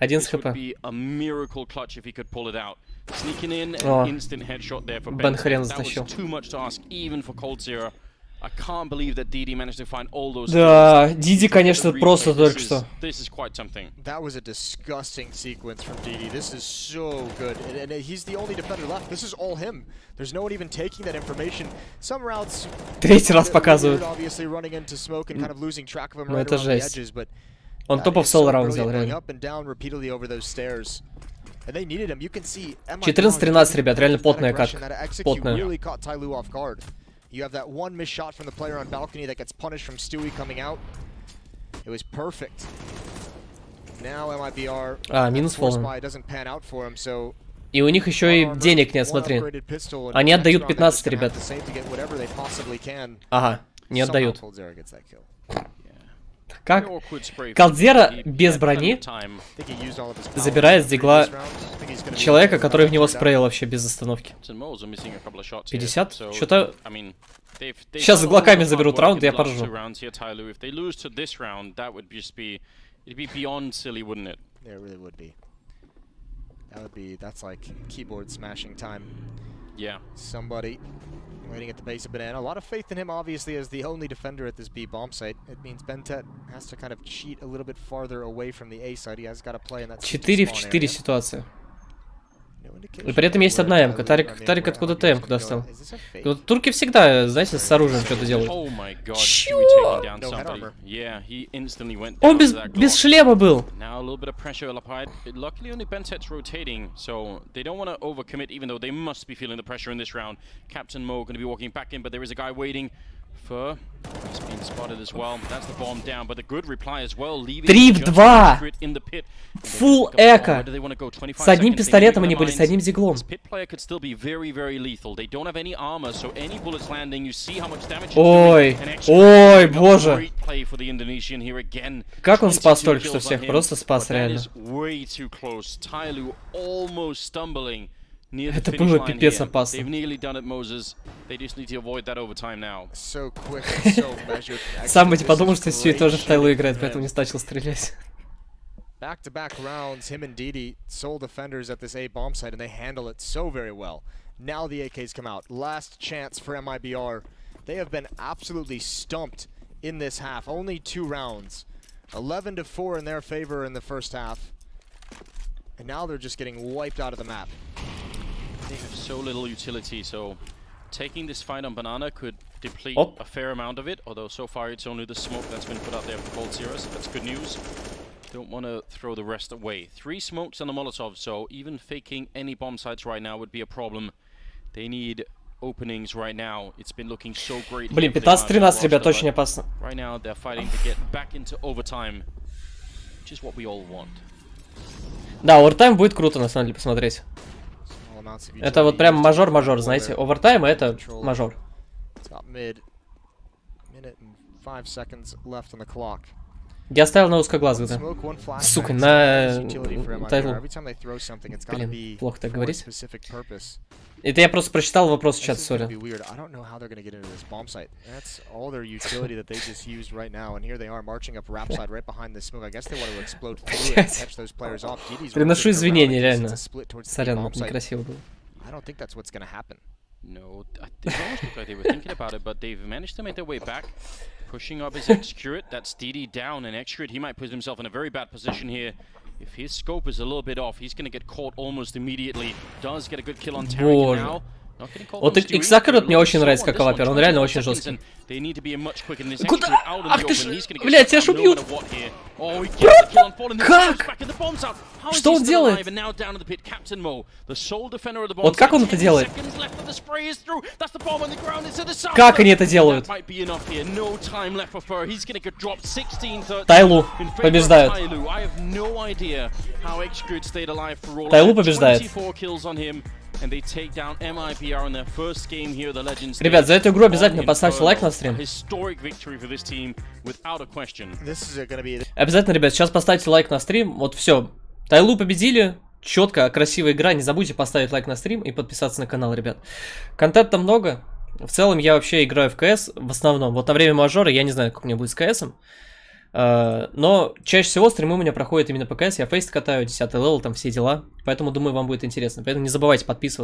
11 хп. Бен хрен затащил. Да, Диди, конечно, просто только что. That was a disgusting sequence from Didi. This is so good, and he's the only defender left. This is all him. There's no one even taking that information. Some routes. Третий раз показывают. Obviously running into smoke and kind of losing track of him Ну right это around the жесть. edges, but Он топов соло раунд взял, реально. up and down repeatedly over those stairs. And they needed him. You can see 14-13, ребят, реально потная катка. Потная. Really caught Tyloo off guard. You have that one missed shot from the player on balcony that gets punished from Stewie coming out. It was perfect. Now MIBR минус волн. doesn't pan out for him, so И у них еще и денег нет, смотри. Они отдают 15, ребят. Ага, не отдают. Как? Колдзера без брони забирает с дигла человека, который в него спрейл вообще без остановки. 50? Что-то... Сейчас с иглаками заберут раунд, и я поржу. That's like keyboard smashing time. Yeah. Somebody waiting at the base of banana. A lot of faith in him, obviously, as the only defender at this B bomb site. It means Bentet has to kind of cheat a little bit farther away from the A site. He has got to play in that 4 в 4 ситуация. И при этом есть одна М-ка. Тарик откуда-то М-ку достал. Вот турки всегда, знаете, с оружием что-то делают. Чё? Он без шлема был. Fur has been spotted as well. That's the bomb down, but the good reply as well. 3 в 2. Фулл эко. С одним пистолетом они были, с одним диглом. Ой, ой, боже. Как он спас только что всех? Просто спас, реально. Это было пипец опасно. Сам бы не подумал, что Сьюи тоже в Tyloo играет, поэтому не начал стрелять. Back-to-back rounds, him and Didi, sole defenders at this A bomb site, and they handle it so very well. Now the AKs come out. Last chance for MIBR. They have been absolutely stumped in this half. Only 2 rounds. 11-4 in their favor in the first half. And now they're just getting wiped out of the map. They have so little utility, so taking this fight on Banana could deplete a fair amount of it, although so far it's only the smoke that's been put out there for Cold Zeros. That's good news. Don't want to throw the rest away. 3 smokes and a Molotov, so even faking any bomb sites right now would be a problem. They need openings right now. It's been looking so great. Блин, 15-13, ребят, очень опасно. Right now they're fighting to get back into overtime, which is what we all want. Да, овертайм будет круто, на самом деле, посмотреть. Это вот прям мажор-мажор, знаете. Овертайм — это мажор. Я оставил на узкоглазых, да. Сука, на Tyloo. Блин, плохо так говорить. Это я просто прочитал вопрос в чат, сори. Приношу извинения, реально. Сорян, некрасиво было. No, they almost look like they were thinking about it, but they've managed to make their way back. Pushing up his Excurate, that's DD down, and Excurate, he might put himself in a very bad position here. If his scope is a little bit off, he's going to get caught almost immediately. Does get a good kill on Tarek now. Вот X-Accurate мне очень нравится как лапер, он реально очень жесткий. Куда? Ах ты ж, блядь, тебя ж убьют! Как? Что он делает? Вот как он это делает? Как они это делают? Tyloo побеждает. Tyloo побеждает. Ребят, за эту игру обязательно поставьте лайк на стрим. Обязательно, ребят, сейчас поставьте лайк на стрим. Вот все. Tyloo победили. Четко, красивая игра. Не забудьте поставить лайк на стрим и подписаться на канал, ребят. Контента много. В целом, я вообще играю в КС в основном. Вот на время мажора я не знаю, как у меня будет с КСом. Но чаще всего стримы у меня проходят именно ПКС, я фейс катаю, 10 левел, там все дела. Поэтому, думаю, вам будет интересно. Поэтому не забывайте подписываться.